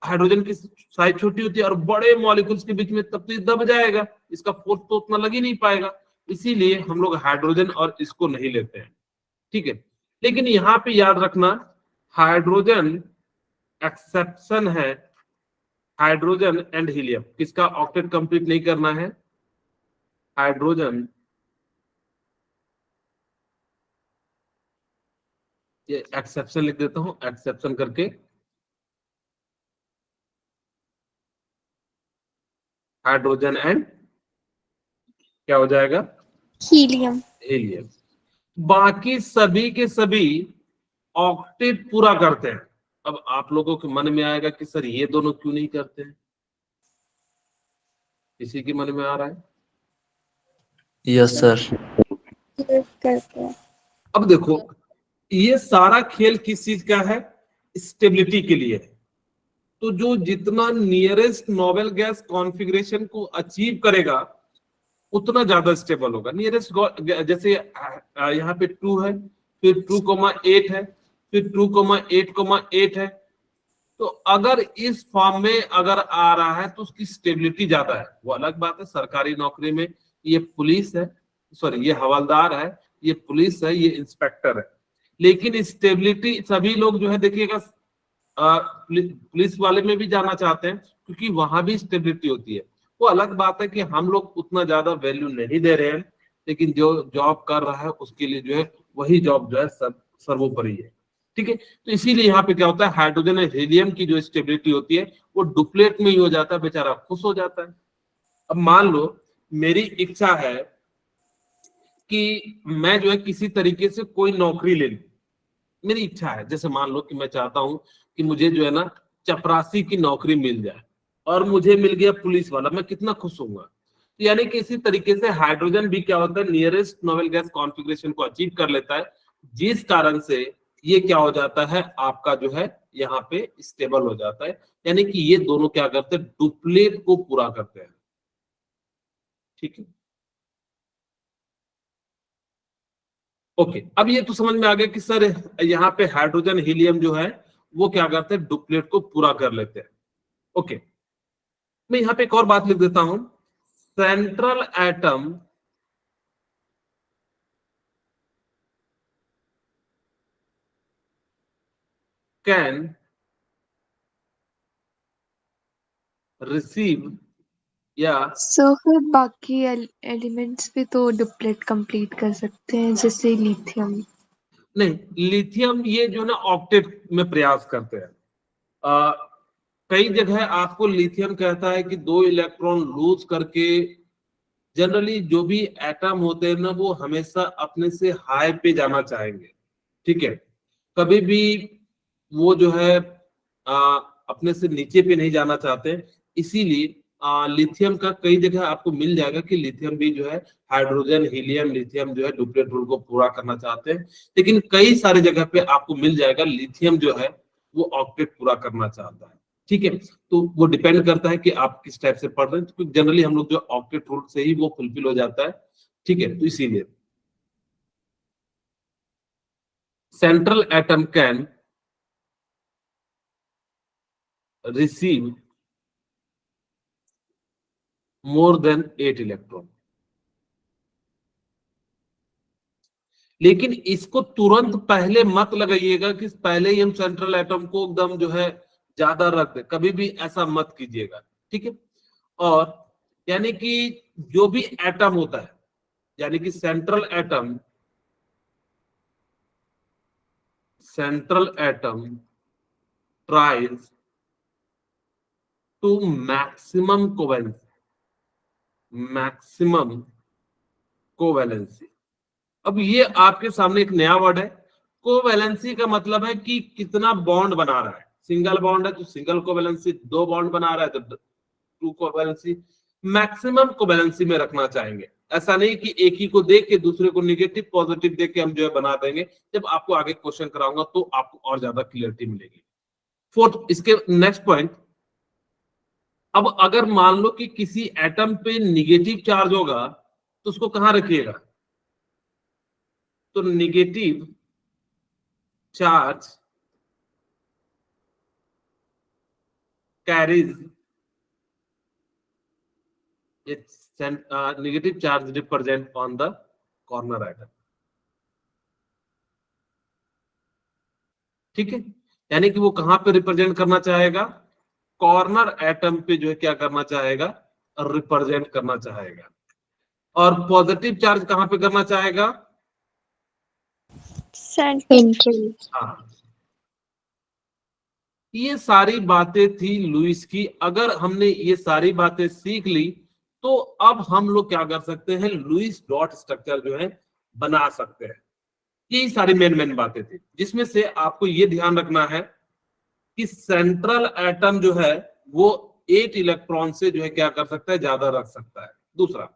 हाइड्रोजन की साइज छोटी होती है और बड़े मॉलिक्यूल्स के बीच में, तब तो ये दब जाएगा, इसका फोर्स तो उतना लग ही नहीं पाएगा, इसीलिए हम लोग हाइड्रोजन और इसको नहीं लेते हैं। ठीक है, लेकिन यहाँ पे याद रखना हाइड्रोजन एक्सेप्शन है, हाइड्रोजन एंड हीलियम किसका ऑक्टेट कंप्लीट नहीं करना है, हाइड्रोजन, ये एक्सेप्शन लिख देता हूं, एक्सेप्शन करके हाइड्रोजन एंड क्या हो जाएगा, हीलियम। हीलियम। बाकी सभी के सभी ऑक्टेट पूरा करते हैं। अब आप लोगों के मन में आएगा कि सर ये दोनों क्यों नहीं करते हैं, किसी के मन में आ रहा है? Yes sir. करते हैं। अब देखो ये सारा खेल किस चीज का है, स्टेबिलिटी के लिए है। तो जो जितना नियरेस्ट नोबेल गैस कॉन्फ़िगरेशन को अचीव करेगा उतना ज्यादा स्टेबल होगा। नियरेस्ट जैसे यहाँ पे 2 है, फिर 2,8 है, फिर 2,8,8 है, तो अगर इस फॉर्म में अगर आ रहा है तो उसकी स्टेबिलिटी ज्यादा है। वो अलग बात है, सरकारी नौकरी में ये पुलिस है, सॉरी ये हवलदार है, ये पुलिस है, ये इंस्पेक्टर है, लेकिन स्टेबिलिटी सभी लोग जो है देखिएगा पुलिस वाले में भी जाना चाहते हैं क्योंकि वहां भी स्टेबिलिटी होती है। वो अलग बात है कि हम लोग उतना ज्यादा वैल्यू नहीं दे रहे हैं, लेकिन जो जॉब कर रहा है उसके लिए जो है वही जॉब जो है सर्वोपरि है। ठीक है, तो इसीलिए यहाँ पे क्या होता है, हाइड्रोजन और हीलियम की जो स्टेबिलिटी होती है वो डुप्लेट में ही हो जाता है, बेचारा खुश हो जाता है। अब मान लो मेरी इच्छा है कि मैं जो है किसी तरीके से कोई नौकरी ले लूं, मेरी इच्छा है, जैसे मान लो कि मैं चाहता हूं कि मुझे जो है ना चपरासी की नौकरी मिल जाए और मुझे मिल गया पुलिस वाला, मैं कितना खुश होऊंगा। तो यानी कि इसी तरीके से हाइड्रोजन भी क्या होता है, नियरेस्ट नोबेल गैस कॉन्फ़िगरेशन को अचीव कर लेता है, जिस कारण से ये क्या हो जाता है आपका जो है यहाँ पे स्टेबल हो जाता है, यानी कि ये दोनों क्या करते हैं, डुप्लेट को पूरा करते हैं। ठीक है, ओके, अब ये तो समझ में आ गया कि सर यहाँ पे हाइड्रोजन हीलियम जो है वो क्या करते हैं, डुप्लेट को पूरा कर लेते हैं। ओके, मैं यहाँ पे एक और बात लिख देता हूं, सेंट्रल एटम कैन रिसीव या सो फिर बाकी एलिमेंट्स भी तो डुप्लेट कंप्लीट कर सकते हैं, जैसे लिथियम। नहीं, लिथियम ये जो ना ऑक्टेट में प्रयास करते हैं। कई जगह आपको लिथियम कहता है कि 2 इलेक्ट्रॉन लूज करके, जनरली जो भी एटम होते हैं ना वो हमेशा अपने से हाई पे जाना चाहेंगे, ठीक है, कभी भी वो जो है अपने से नीचे पे नहीं जाना चाहते। इसीलिए लिथियम का कई जगह आपको मिल जाएगा कि लिथियम भी जो है हाइड्रोजन हीलियम लिथियम जो है डुप्लेट रूल को पूरा करना चाहते हैं, लेकिन कई सारे जगह पे आपको मिल जाएगा लिथियम जो है वो ऑक्टेट पूरा करना चाहता है, ठीक है। तो वो डिपेंड करता है कि आप किस टाइप से पढ़ रहे हैं, तो जनरली हम लोग जो ऑक्टेट रूल से ही वो फुलफिल हो जाता है, ठीक है। तो इसीलिए central atom can receive more than 8 electron, लेकिन इसको तुरंत पहले मत लगाइएगा कि पहले ही हम सेंट्रल एटम को एकदम जो है ज्यादा रख दे, कभी भी ऐसा मत कीजिएगा, ठीक है। और यानी कि जो भी एटम होता है, यानी कि central atom tries to maximum covalency. अब ये आपके सामने एक नया वर्ड है, कोवैलेंसी का मतलब है कि कितना बॉन्ड बना रहा है। सिंगल बॉन्ड है तो सिंगल कोवैलेंसी, 2 बॉन्ड बना रहा है तो 2 कोवैलेंसी, मैक्सिमम कोवैलेंसी में रखना चाहेंगे। ऐसा नहीं कि एक ही को देख के दूसरे को निगेटिव पॉजिटिव देख के हम जो है बना देंगे। जब आपको आगे क्वेश्चन कराऊंगा तो आपको और ज्यादा क्लियरिटी मिलेगी। फोर्थ, इसके नेक्स्ट पॉइंट, अब अगर मान लो कि किसी एटम पे निगेटिव चार्ज होगा तो उसको कहां रखिएगा, तो negative charge carries negative charge represent on the corner atom, ठीक है। यानी कि वो कहां पे रिप्रेजेंट करना चाहेगा, कॉर्नर एटम पे जो है क्या करना चाहेगा, रिप्रेजेंट करना चाहेगा। और पॉजिटिव चार्ज कहां पे करना चाहेगा, सेंट्रल। हाँ। ये सारी बातें थी लुईस की। अगर हमने ये सारी बातें सीख ली तो अब हम लोग क्या कर सकते हैं, लुईस डॉट स्ट्रक्चर जो है बना सकते हैं। यही सारी मेन बातें थी, जिसमें से आपको ये ध्यान रखना है कि सेंट्रल एटम जो है वो 8 इलेक्ट्रॉन से जो है क्या कर सकता है, ज्यादा रख सकता है। दूसरा,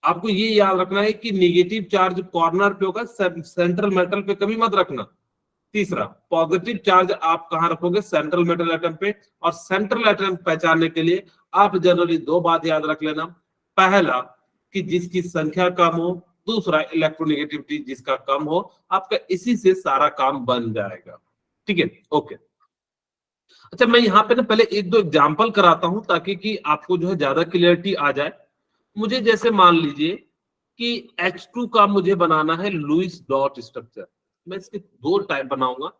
आपको ये याद रखना है कि निगेटिव चार्ज कॉर्नर पे होगा, सेंट्रल मेटल पे कभी मत रखना। तीसरा, पॉजिटिव चार्ज आप कहां रखोगे, सेंट्रल मेटल एटम पे। और सेंट्रल एटम पहचानने के लिए आप जनरली 2 बात याद रख लेना, पहला कि जिसकी संख्या कम हो, दूसरा इलेक्ट्रोनेगेटिविटी जिसका कम हो। आपका इसी से सारा काम बन जाएगा, ठीक है। ओके, अच्छा मैं यहाँ पे ना पहले 1-2 एग्जाम्पल कराता हूं ताकि कि आपको जो है ज्यादा क्लियरिटी आ जाए। मुझे जैसे मान लीजिए कि H2 का मुझे बनाना है लुईस डॉट स्ट्रक्चर, मैं इसके 2 टाइप बनाऊंगा,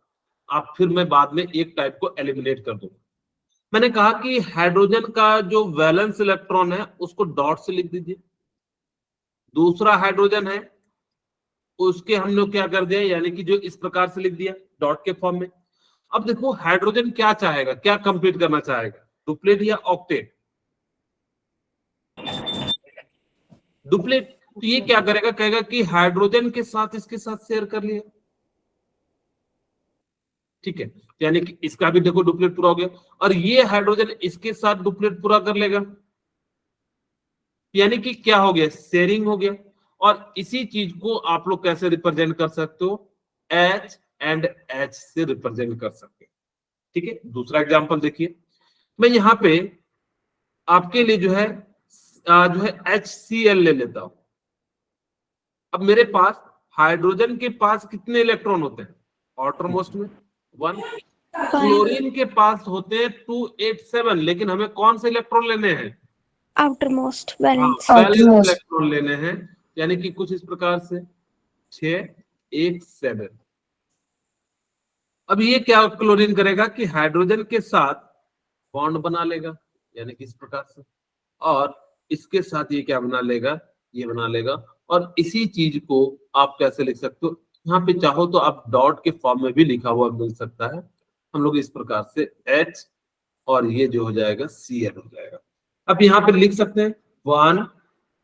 आप फिर मैं बाद में एक टाइप को एलिमिनेट कर दूंगा। मैंने कहा कि हाइड्रोजन का जो वैलेंस इलेक्ट्रॉन है उसको डॉट से लिख दीजिए, दूसरा हाइड्रोजन है उसके हम लोग क्या कर दिया, यानी कि जो इस प्रकार से लिख दिया डॉट के फॉर्म में। अब देखो हाइड्रोजन क्या चाहेगा, क्या कंप्लीट करना चाहेगा, डुप्लेट या ऑक्टेट, डुप्लेट। तो ये क्या करेगा, कहेगा कि हाइड्रोजन के साथ इसके साथ शेयर कर लिया, ठीक है। यानी कि इसका भी देखो डुप्लेट पूरा हो गया, और ये हाइड्रोजन इसके साथ डुप्लेट पूरा कर लेगा, यानी कि क्या हो गया, शेयरिंग हो गया। और इसी चीज को आप लोग कैसे रिप्रेजेंट कर सकते हो, H एंड H से रिप्रेजेंट कर सकते हो, ठीक है। दूसरा एग्जांपल देखिए, मैं यहाँ पे आपके लिए जो है HCl ले लेता हूं। अब मेरे पास हाइड्रोजन के पास कितने इलेक्ट्रॉन होते हैं आउटरमोस्ट में 1, क्लोरीन के पास होते हैं 287, लेकिन हमें कौन से इलेक्ट्रॉन लेने हैं आउटरमोस्ट बैलेंस। बैलेंस इलेक्ट्रॉन लेने हैं, यानी कि कुछ इस प्रकार से 6 1 7। अब ये क्या क्लोरीन करेगा कि हाइड्रोजन के साथ बॉन्ड बना लेगा, यानी कि इस प्रकार से, और इसके साथ ये क्या बना लेगा, ये बना लेगा। और इसी चीज को आप कैसे लिख सकते हो, यहाँ पे चाहो तो आप डॉट के फॉर्म में भी लिखा हुआ मिल सकता है। हम लोग इस प्रकार से H और ये जो हो जाएगा Cl हो जाएगा। अब यहाँ पे लिख सकते हैं 1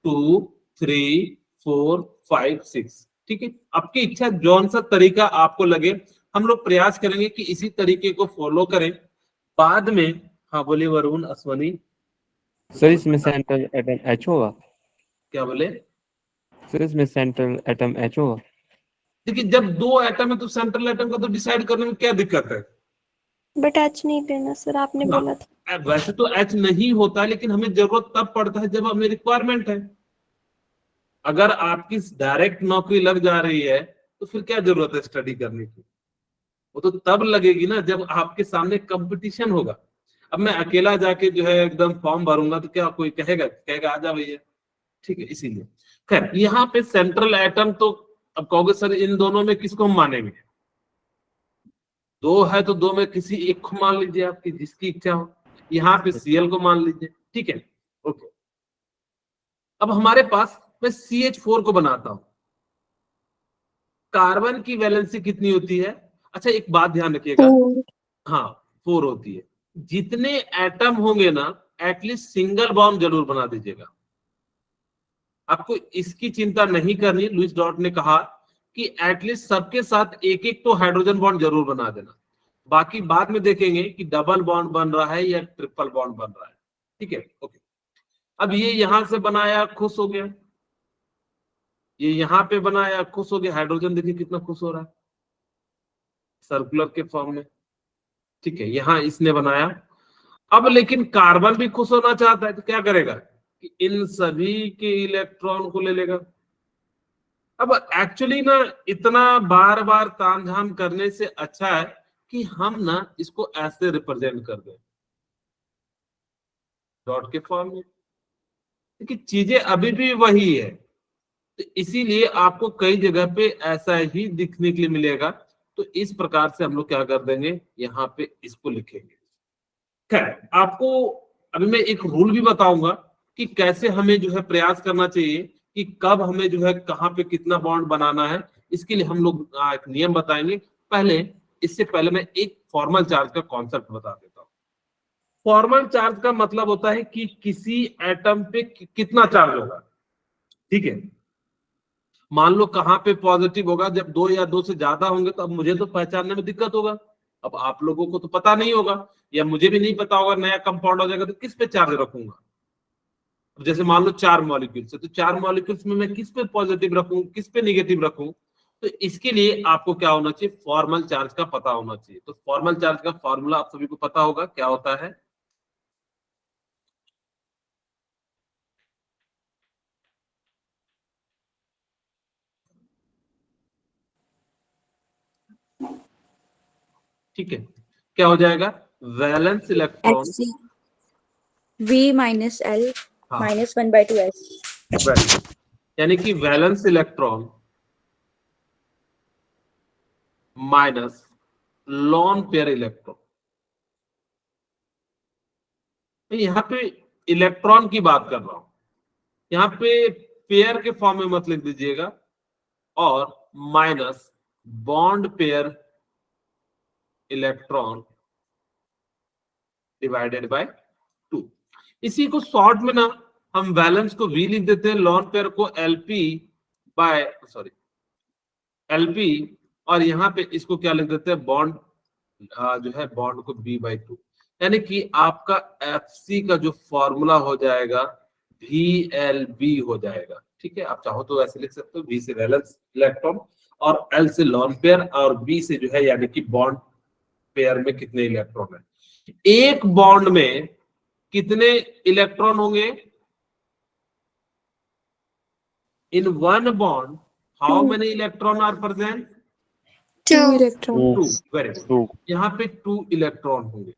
2 3 4 5 6, ठीक है। आपकी इच्छा जौन सा तरीका आपको लगे, हम लोग प्रयास करेंगे कि इसी तरीके को फॉलो करें। बाद में हाँ बोलिए वरुण अश्वनी। सर इसमें सेंट्रल एटम H होगा? क्या बोले? सर इसमें सेंट्रल एटम H होगा? देखिए जब दो एटम है तो सेंट्रल एटम का तो डिसाइड करने में क्या दिक्कत है? बट H नहीं लेना सर, आपने बोला था। वैसे तो H नहीं होता, लेकिन हमें जरूरत तब पड़ता है जब हमें रिक्वायरमेंट है। अगर आपकी डायरेक्ट नौकरी लग जा रही है तो फिर क्या जरूरत है स्टडी करने की? वो तो तब लगेगी ना जब आपके सामने कंपटीशन होगा। अब मैं अकेला जाके जो है एकदम फॉर्म भरूंगा तो क्या कोई कहेगा आ जा भैया, ठीक है। इसीलिए खैर यहाँ पे सेंट्रल एटम तो अब कहोगे सर इन दोनों में किसको हम मानेंगे? दो है तो दो में किसी एक को मान लीजिए, आपकी जिसकी इच्छा हो। यहाँ पे Cl को मान लीजिए, ठीक है, ओके। अब हमारे पास मैं CH4 को बनाता हूं। कार्बन की वैलेंसी कितनी होती है? अच्छा एक बात ध्यान रखिएगा, हाँ 4 होती है। जितने एटम होंगे ना एटलीस्ट सिंगल बॉन्ड जरूर बना दीजिएगा। आपको इसकी चिंता नहीं करनी। लुईस डॉट ने कहा कि एटलीस्ट सबके साथ एक एक तो हाइड्रोजन बॉन्ड जरूर बना देना। बाकी बाद में देखेंगे कि डबल बॉन्ड बन रहा है या ट्रिपल बॉन्ड बन रहा है, ठीक है, ओके। अब ये यहां से बनाया, खुश हो गया। ये यहां पे बनाया, खुश हो गया। हाइड्रोजन देखिए कितना खुश हो रहा है सर्कुलर के फॉर्म में, ठीक है। यहां इसने बनाया। अब लेकिन कार्बन भी खुश होना चाहता है तो क्या करेगा कि इन सभी के इलेक्ट्रॉन को ले लेगा। अब एक्चुअली ना इतना बार बार तामझाम करने से अच्छा है कि हम ना इसको ऐसे रिप्रेजेंट कर दें डॉट के फॉर्म में, क्योंकि चीजें अभी भी वही है। तो इसीलिए आपको कई जगह पे ऐसा ही दिखने के लिए मिलेगा। तो इस प्रकार से हम लोग क्या कर देंगे, यहाँ पे इसको लिखेंगे। खैर आपको अभी मैं एक रूल भी बताऊंगा कि कैसे हमें जो है प्रयास करना चाहिए कि कब हमें जो है कहाँ पे कितना बॉन्ड बनाना है। इसके लिए हम लोग एक नियम बताएंगे। इससे पहले मैं एक फॉर्मल चार्ज का कॉन्सेप्ट बता देता हूँ। फॉर्मल चार्ज का मतलब होता है कि किसी एटम पे कितना चार्ज होगा, ठीक है। मान लो कहाँ पे पॉजिटिव होगा, जब 2 या 2 से ज्यादा होंगे तो अब मुझे तो पहचानने में दिक्कत होगा। अब आप लोगों को तो पता नहीं होगा या मुझे भी नहीं पता होगा, नया कंपाउंड हो जाएगा तो किस पे चार्ज रखूंगा। जैसे मान लो 4 मॉलिक्यूल्स है तो 4 मॉलिक्यूल्स में मैं किस पे पॉजिटिव रखूं, किस पे निगेटिव रखूं। तो इसके लिए आपको क्या होना चाहिए, फॉर्मल चार्ज का पता होना चाहिए। तो फॉर्मल चार्ज का फॉर्मूला आप सभी को पता होगा क्या होता है। ठीक है, क्या हो जाएगा, valence electron V minus L हाँ माइनस 1/2S। यानी कि valence electron minus lone pair electron. मैं यहाँ पे इलेक्ट्रॉन की बात कर रहा हूं, यहाँ पे पेयर के फॉर्म में मत लिख दीजिएगा, और minus bond pair electron divided by 2। इसी को शॉर्ट में ना हम वैलेंस को V लिख देते हैं, लॉन पेयर को LP, और यहाँ पे इसको क्या लिख देते हैं, बॉन्ड जो है बॉन्ड को B/2। यानी कि आपका FC का जो फॉर्मूला हो जाएगा VLB हो जाएगा, ठीक है। आप चाहो तो ऐसे लिख सकते हो, V से वैलेंस इलेक्ट्रॉन और L से लॉन पेयर और B से जो है यानी कि बॉन्ड पेयर में कितने इलेक्ट्रॉन है। एक बॉन्ड में कितने इलेक्ट्रॉन होंगे, in one bond how many electron are present? 2 electron. 2, very good. Two. यहाँ पे 2 इलेक्ट्रॉन होंगे।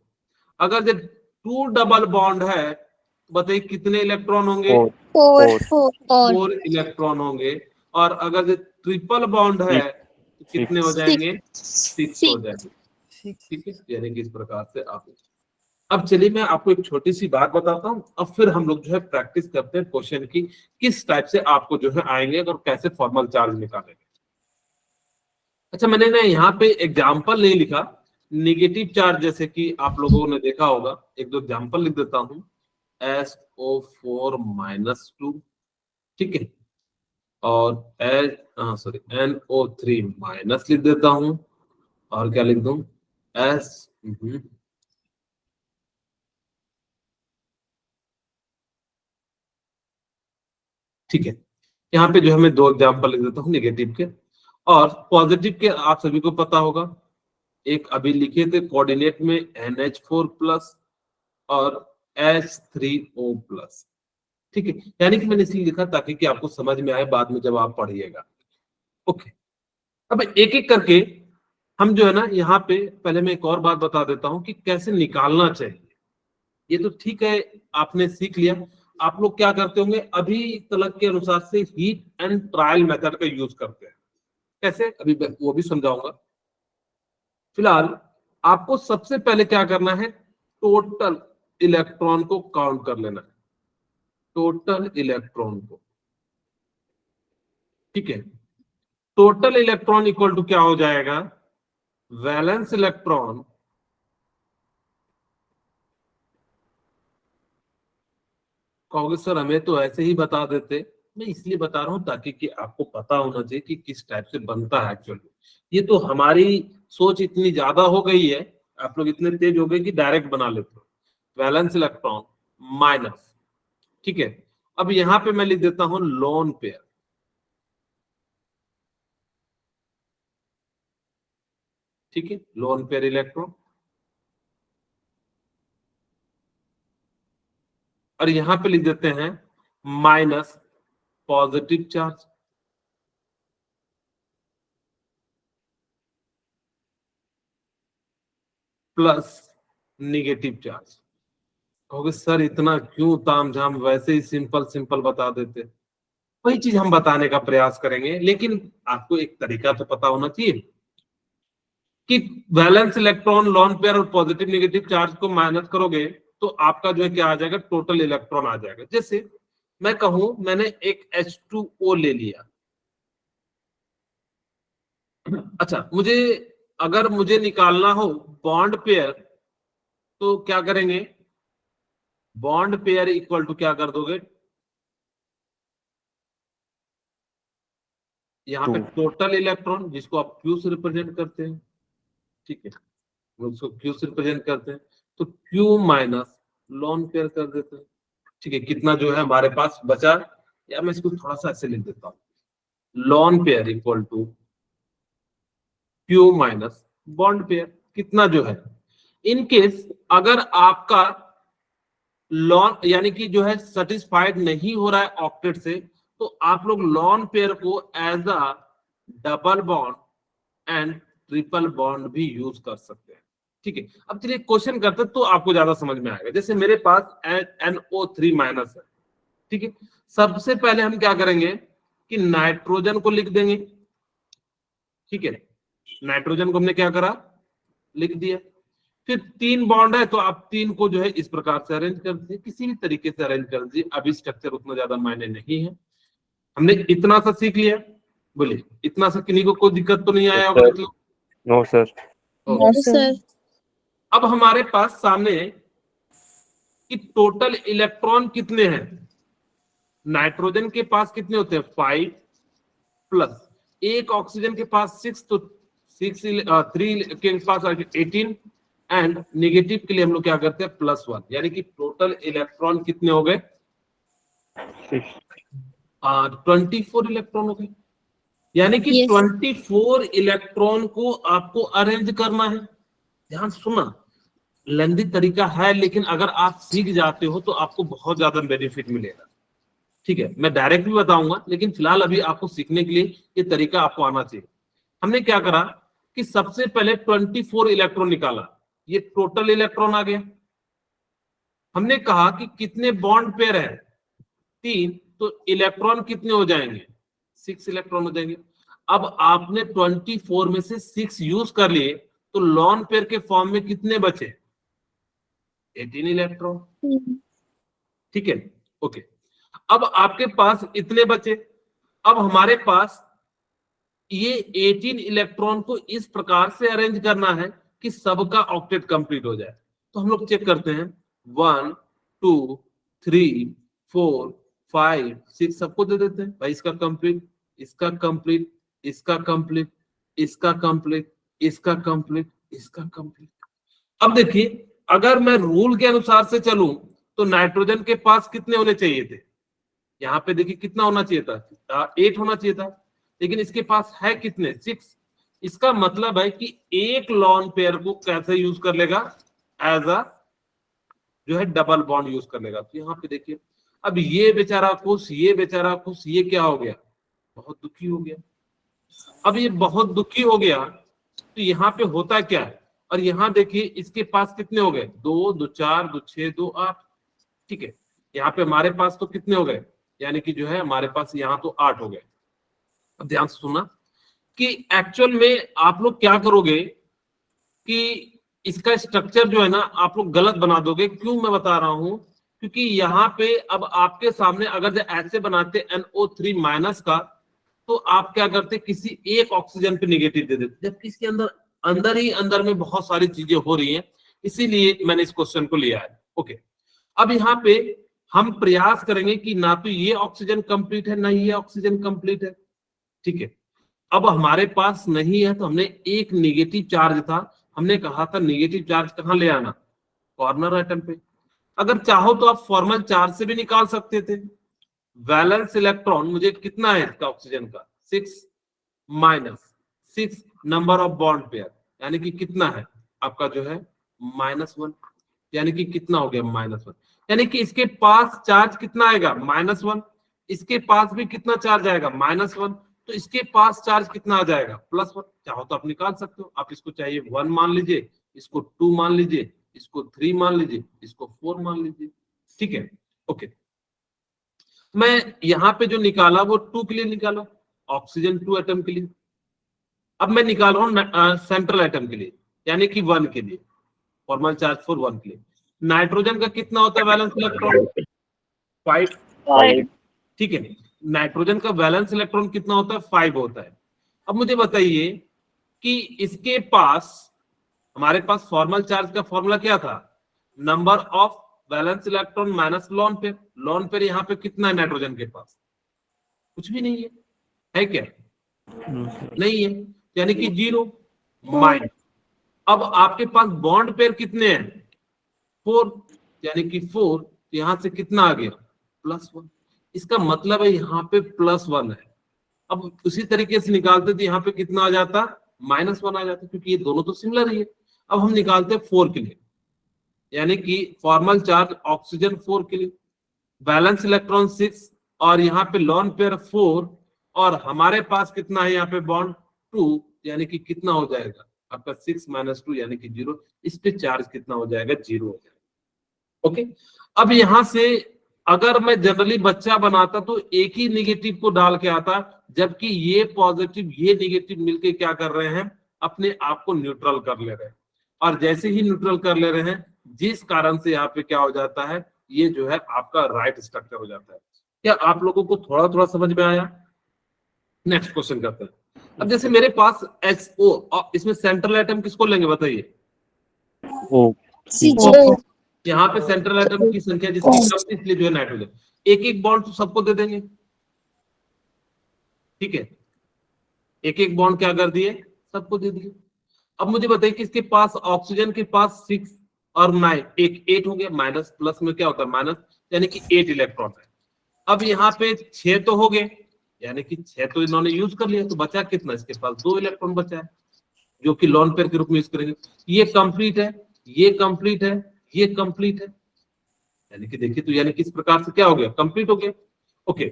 अगर जब 2 डबल बॉन्ड है बताइए कितने इलेक्ट्रॉन होंगे? Four. 4 4 इलेक्ट्रॉन होंगे। और अगर जो ट्रिपल बॉन्ड है तो कितने हो जाएंगे? 6 हो जाएंगे। ठीक है, यानी कि इस प्रकार से आप। अब चलिए मैं आपको एक छोटी सी बात बताता हूँ, अब फिर हम लोग जो है प्रैक्टिस करते हैं क्वेश्चन की, किस टाइप से आपको जो है आएंगे और कैसे फॉर्मल चार्ज निकालेंगे। अच्छा, मैंने ना यहाँ पे एग्जाम्पल नहीं लिखा, निगेटिव चार्ज जैसे कि आप लोगों ने देखा होगा, एक दो एग्जाम्पल लिख देता हूँ। SO4-2, ठीक है, और NO3- लिख देता हूँ, और क्या लिख दूं? ठीक है, यहाँ पे जो है मैं 2 एग्जाम्पल लिख देता हूँ निगेटिव के। और पॉजिटिव के आप सभी को पता होगा, एक अभी लिखे थे कोऑर्डिनेट में NH4+ और H3O+, ठीक है, यानी कि मैंने इसलिए लिखा ताकि कि आपको समझ में आए बाद में जब आप पढ़िएगा। ओके, अब एक एक करके हम जो है ना, यहाँ पे पहले मैं एक और बात बता देता हूँ कि कैसे निकालना चाहिए। ये तो ठीक है, आपने सीख लिया। आप लोग क्या करते होंगे अभी तलक के अनुसार से हीट एंड ट्रायल मेथड का यूज करते हैं। कैसे, अभी वो भी समझाऊंगा। फिलहाल आपको सबसे पहले क्या करना है, टोटल इलेक्ट्रॉन को काउंट कर लेना है, टोटल इलेक्ट्रॉन को, ठीक है। टोटल इलेक्ट्रॉन इक्वल टू क्या हो जाएगा? वैलेंस इलेक्ट्रॉन कहोगे सर हमें तो ऐसे ही बता देते। मैं इसलिए बता रहा हूं ताकि कि आपको पता होना चाहिए कि किस टाइप से बनता है एक्चुअली। ये तो हमारी सोच इतनी ज्यादा हो गई है, आप लोग इतने तेज हो गए कि डायरेक्ट बना लेते हो। वैलेंस इलेक्ट्रॉन माइनस, ठीक है। अब यहां पे मैं लिख देता हूं लोन पेयर, ठीक है, लोन पेयर इलेक्ट्रॉन। और यहां पे लिख देते हैं minus positive charge, plus negative charge. कहोगे सर इतना क्यों तामझाम, वैसे ही सिंपल सिंपल बता देते। वही चीज हम बताने का प्रयास करेंगे, लेकिन आपको एक तरीका तो पता होना चाहिए कि वैलेंस इलेक्ट्रॉन, लोन पेयर और पॉजिटिव नेगेटिव चार्ज को माइनस करोगे तो आपका जो है क्या आ जाएगा, टोटल इलेक्ट्रॉन आ जाएगा। जैसे मैं कहूं मैंने एक H2O ले लिया, अच्छा मुझे अगर मुझे निकालना हो बॉन्ड पेयर तो क्या करेंगे, बॉन्ड पेयर इक्वल टू क्या कर दोगे, यहाँ पे टोटल इलेक्ट्रॉन जिसको आप Q से रिप्रेजेंट करते हैं, ठीक है, उसको Q से रिप्रेजेंट करते हैं, तो Q माइनस लोन पेयर कर देते हैं, ठीक है। कितना जो है हमारे पास बचा, या मैं इसको थोड़ा सा ऐसे लिख देता हूँ, lone pair equal to Q minus bond pair. कितना जो है, इन केस अगर आपका लॉन यानी कि जो है सेटिस्फाइड नहीं हो रहा है ऑक्टेट से, तो आप लोग लॉन पेयर को as a double bond and triple bond भी यूज कर सकते हैं, ठीक है। अब चलिए क्वेश्चन करते तो आपको ज्यादा समझ में आएगा। जैसे मेरे पास NO3- है, ठीक है। सबसे पहले हम क्या करेंगे कि नाइट्रोजन को लिख देंगे, ठीक है। नाइट्रोजन को हमने क्या करा, लिख दिया। फिर 3 बॉन्ड है तो आप 3 को जो है इस प्रकार से अरेंज कर दीजिए, किसी भी तरीके से अरेंज कर दीजिए, अभी स्ट्रक्चर उतना ज्यादा मायने नहीं है। हमने इतना सा सीख लिया, बोलिए इतना सा किन्हीं को कोई दिक्कत तो नहीं आया होगा? मतलब No, sir. No sir. अब हमारे पास सामने कि टोटल इलेक्ट्रॉन कितने हैं, नाइट्रोजन के पास कितने होते हैं 5 प्लस एक ऑक्सीजन के पास 6, तो 3 के पास 18 एंड नेगेटिव के लिए हम लोग क्या करते हैं +1, यानी कि टोटल इलेक्ट्रॉन कितने हो गए, 24 इलेक्ट्रॉन हो गए। यानी कि Yes. 24 इलेक्ट्रॉन को आपको अरेंज करना है। ध्यान सुना, लेंदी तरीका है, लेकिन अगर आप सीख जाते हो तो आपको बहुत ज्यादा बेनिफिट मिलेगा। ठीक है, मैं डायरेक्ट भी बताऊंगा, लेकिन फिलहाल अभी आपको सीखने के लिए ये तरीका आपको आना चाहिए। हमने क्या करा कि सबसे पहले 24 इलेक्ट्रॉन निकाला, ये टोटल इलेक्ट्रॉन आ गया। हमने कहा कि कितने बॉन्ड पेयर है, 3, तो इलेक्ट्रॉन कितने हो जाएंगे, 6 इलेक्ट्रॉन हो जाएंगे। अब आपने 24 में से 6 यूज कर लिए, तो लॉन पेयर के फॉर्म में कितने बचे, 18 इलेक्ट्रॉन। ठीक है, ओके। अब आपके पास इतने बचे। अब हमारे पास ये 18 इलेक्ट्रॉन को इस प्रकार से अरेंज करना है कि सबका ऑक्टेट कंप्लीट हो जाए। तो हम लोग चेक करते हैं, 1 2 3 4 5 6 सबको दे देते हैं भाई, इसका कंप्लीट, इसका कंप्लीट, इसका कंप्लीट, इसका कंप्लीट, इसका कंप्लीट, इसका कंप्लीट। अब देखिए, अगर मैं रूल के अनुसार से चलूं तो नाइट्रोजन के पास कितने होने चाहिए थे, यहाँ पे देखिए कितना होना चाहिए था, 8 होना चाहिए था, लेकिन इसके पास है कितने, 6। इसका मतलब है कि एक लॉन पेयर को कैसे यूज कर लेगा, एज अ जो है डबल बॉन्ड यूज कर लेगा। तो यहाँ पे देखिए, अब ये बेचारा खुश, ये बेचारा खुश, ये क्या हो गया, बहुत दुखी हो गया। अब ये बहुत दुखी हो गया, तो यहाँ पे होता क्या है, और यहाँ देखिए इसके पास कितने हो गए, 2 2 4 2 6 2 8। ठीक है, यहाँ पे हमारे पास तो कितने हो गए, यानी कि जो है हमारे पास यहाँ तो 8 हो गए। अब ध्यान से सुनना कि एक्चुअल में आप लोग क्या करोगे कि इसका स्ट्रक्चर जो है ना आप लोग गलत बना दोगे। क्यों मैं बता रहा हूं, क्योंकि यहाँ पे अब आपके सामने अगर ऐसे बनाते NO3 माइनस का, तो आप क्या करते, किसी एक ऑक्सीजन पे निगेटिव दे देते, जबकि इसके अंदर ही अंदर में बहुत सारी चीजें हो रही हैं, इसीलिए मैंने इस क्वेश्चन को लिया है। ओके, अब यहाँ पे हम प्रयास करेंगे कि ना तो ये ऑक्सीजन कंप्लीट है, ना ये ऑक्सीजन कंप्लीट है। ठीक है, अब हमारे पास नहीं है, तो हमने एक नेगेटिव चार्ज था, हमने कहा था नेगेटिव चार्ज कहां ले आना, कॉर्नर एटम पे। अगर चाहो तो आप फॉर्मल चार्ज से भी निकाल सकते थे। वैलेंस इलेक्ट्रॉन मुझे कितना है इसका ऑक्सीजन का, 6 minus 6 number of bond pair, यानी कि कितना है आपका जो है -1, यानी कि कितना हो गया -1, यानी कि इसके पास चार्ज कितना आएगा, -1। इसके पास भी कितना चार्ज आएगा, -1। तो इसके पास चार्ज कितना आ जाएगा, +1। चाहो तो आप निकाल सकते हो, आप इसको चाहिए 1 मान लीजिए, इसको 2 मान लीजिए, इसको 3 मान लीजिए, इसको 4 मान लीजिए। ठीक है, ओके। मैं यहाँ पे जो निकाला वो 2 के लिए निकाला, ऑक्सीजन 2 एटम के लिए। अब मैं निकाल रहा हूँ सेंट्रल एटम के लिए, यानी कि 1 के लिए, फॉर्मल चार्ज फॉर 1 के लिए। नाइट्रोजन का कितना होता है वैलेंस इलेक्ट्रॉन, 5। ठीक है, नाइट्रोजन का वैलेंस इलेक्ट्रॉन कितना होता है, 5 होता है। अब मुझे बताइए कि इसके पास, हमारे पास फॉर्मल चार्ज का फॉर्मूला क्या था, number of valence electron minus lone pair. Lone pair यहाँ पे कितना है नाइट्रोजन के पास, कुछ भी नहीं है क्या, नहीं है, यानी कि 0 माइनस। अब आपके पास बॉन्ड पेयर कितने हैं, 4, यानी कि 4, तो यहां से कितना आ गया, +1। इसका मतलब है यहाँ पे +1 है। अब उसी तरीके से निकालते तो यहाँ पे कितना आ जाता, -1 आ जाता, क्योंकि ये दोनों तो सिमिलर ही है। अब हम निकालते हैं 4 के लिए, यानी कि फॉर्मल चार्ज ऑक्सीजन 4 के लिए, बैलेंस इलेक्ट्रॉन 6, और यहाँ पे लॉन पेयर 4, और हमारे पास कितना है यहाँ पे बॉन्ड 2, यानी कि कितना हो जाएगा आपका 6 - 2, यानी कि 0। इस पे चार्ज कितना हो जाएगा, 0 हो जाएगा। ओके, अब यहां से अगर मैं जनरली बच्चा बनाता तो एक ही नेगेटिव को डाल के आता, जबकि ये पॉजिटिव ये नेगेटिव मिलके क्या कर रहे हैं, अपने आप को न्यूट्रल कर ले रहे हैं। और जैसे ही न्यूट्रल कर ले रहे हैं, जिस कारण से यहाँ पे क्या हो जाता है, ये जो है आपका राइट स्ट्रक्चर हो जाता है। क्या आप लोगों को थोड़ा थोड़ा समझ में आया? नेक्स्ट क्वेश्चन करते हैं। अब जैसे मेरे पास HO, इसमें सेंट्रल एटम किसको लेंगे बताइए, यहाँ पे सेंट्रल एटम की संख्या जिसकी कम, इसलिए जो है नाइट्रोजन। एक एक बॉन्ड तो सबको दे देंगे, ठीक है, एक एक बॉन्ड क्या कर दिए, सबको दे दिए। अब मुझे बताइए कि इसके पास ऑक्सीजन के पास 6 और 9, एक 8 हो गया, माइनस प्लस में क्या होता है माइनस, यानी कि 8 इलेक्ट्रॉन है। अब यहाँ पे 6 तो हो गए, यानी कि 6 तो इन्होंने यूज कर लिया, तो बचा कितना, इसके पास 2 इलेक्ट्रॉन बचा है, जो कि लॉन पेयर के रूप में यूज करेंगे। ये कंप्लीट है, ये कंप्लीट है, ये कंप्लीट है, यानी कि देखिए तो यानी कि इस प्रकार से क्या हो गया, कंप्लीट हो गया। ओके,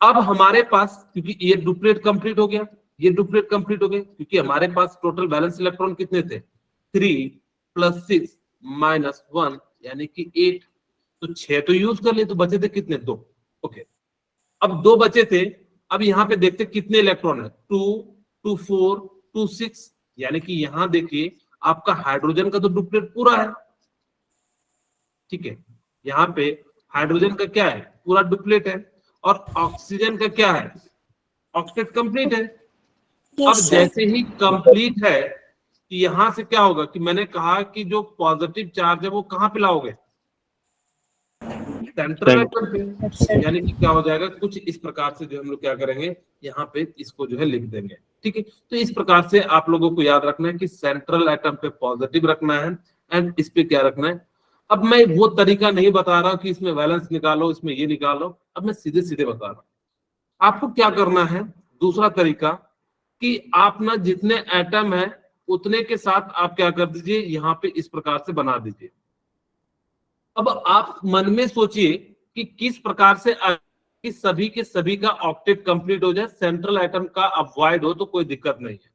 अब हमारे पास क्योंकि ये डुप्लेट कंप्लीट हो गया, ये डुप्लेट कंप्लीट हो गए, क्योंकि हमारे पास टोटल बैलेंस इलेक्ट्रॉन कितने थे 3 + 6 - 1 यानी कि 8, तो 6 तो यूज कर लिए, तो बचे थे कितने 2। ओके, अब 2 बचे थे। अब यहाँ पे देखते कितने इलेक्ट्रॉन है 2 2 4 2 6, यानी कि यहाँ देखिए आपका हाइड्रोजन का तो डुप्लेट पूरा है, ठीक है, यहाँ पे हाइड्रोजन का क्या है पूरा डुप्लेट है, और ऑक्सीजन का क्या है ऑक्टेट कंप्लीट है। अब यस सर। जैसे ही कंप्लीट है कि यहां से क्या होगा कि मैंने कहा कि जो पॉजिटिव चार्ज है वो कहाँ पे लाओगे सेंट्रल एटम पे, यानी कि क्या हो जाएगा कुछ इस प्रकार से जो हम लोग क्या करेंगे यहाँ पे इसको जो है लिख देंगे, ठीक है। तो इस प्रकार से आप लोगों को याद रखना है कि सेंट्रल एटम पे पॉजिटिव रखना है एंड इस पे क्या रखना है। अब मैं वो तरीका नहीं बता रहा कि इसमें वैलेंस निकालो इसमें ये निकालो, अब मैं सीधे सीधे बता रहा हूं आपको क्या करना है। दूसरा तरीका कि आप ना जितने एटम है उतने के साथ आप क्या कर दीजिए यहाँ पे इस प्रकार से बना दीजिए। अब आप मन में सोचिए कि किस प्रकार से कि सभी के सभी का ऑक्टेट कंप्लीट हो जाए, सेंट्रल एटम का अवॉइड हो तो कोई दिक्कत नहीं है।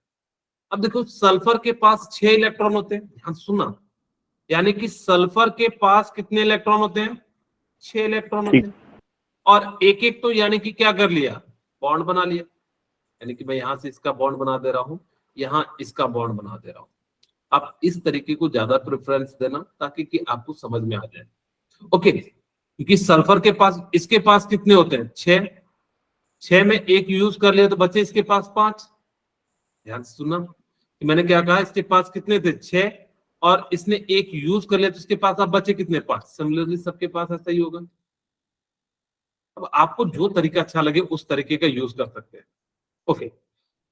अब देखो सल्फर के पास 6 इलेक्ट्रॉन होते हैं, ध्यान सुनना, यानी कि सल्फर के पास कितने इलेक्ट्रॉन होते हैं 6 इलेक्ट्रॉन होते हैं, और एक एक तो यानी कि क्या कर लिया बॉन्ड बना लिया, यानी कि मैं यहां से इसका बॉन्ड बना दे रहा हूं, यहां इसका बॉन्ड बना दे रहा हूं। आप इस तरीके को ज्यादा प्रेफरेंस देना ताकि कि आपको समझ में आ जाए। ओके, क्योंकि सल्फर के पास इसके पास कितने होते हैं 6, 6 में एक यूज कर लिया तो बचे इसके पास 5। ध्यान से सुनना कि मैंने क्या कहा इसके पास कितने थे 6 और इसने एक यूज कर लिया तो इसके पास अब बचे कितने 5। सिमिलरली सबके पास ऐसा ही होगा। अब आपको जो तरीका अच्छा लगे उस तरीके का यूज कर सकते हैं। ओके,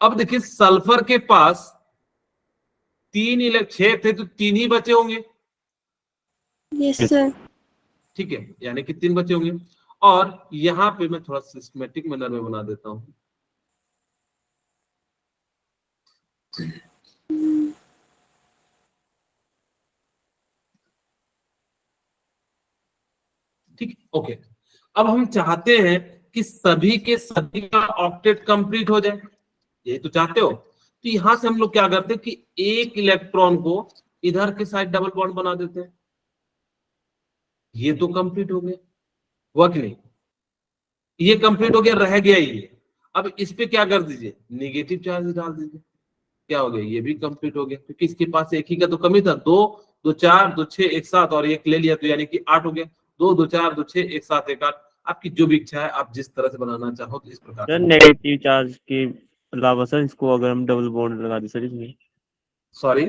अब देखिए सल्फर के पास 6 थे तो 3 ही बचे होंगे, यस सर। ठीक है, यानी कि 3 बचे होंगे। और यहां पे मैं थोड़ा सिस्टमेटिक मैनर में बना देता हूं, ठीक, ओके। अब हम चाहते हैं कि सभी के सभी का ऑक्टेट कंप्लीट हो जाए, ये तो चाहते हो, तो यहां से हम लोग क्या करते हैं कि एक इलेक्ट्रॉन को इधर के साइड डबल बॉन्ड बना देते हैं, ये तो कंप्लीट हो गया, हुआ कि नहीं, ये कंप्लीट हो गया, रह गया ये। अब इस पे क्या कर दीजिए नेगेटिव चार्ज डाल दीजिए, क्या हो गया ये भी कंप्लीट हो गया, क्योंकि इसके पास एक ही का तो कमी था, 2 2 4 2 6 एक साथ, और एक ले लिया तो यानी कि 8 हो गया, 2 2 4 2 6 एक साथ एक 8। आपकी जो भी इच्छा है आप जिस तरह से बनाना चाहो तो इस प्रकार सर से। नेगेटिव चार्ज के अलावा सर इसको अगर हम डबल बॉन्ड लगा दें सर इसमें, सॉरी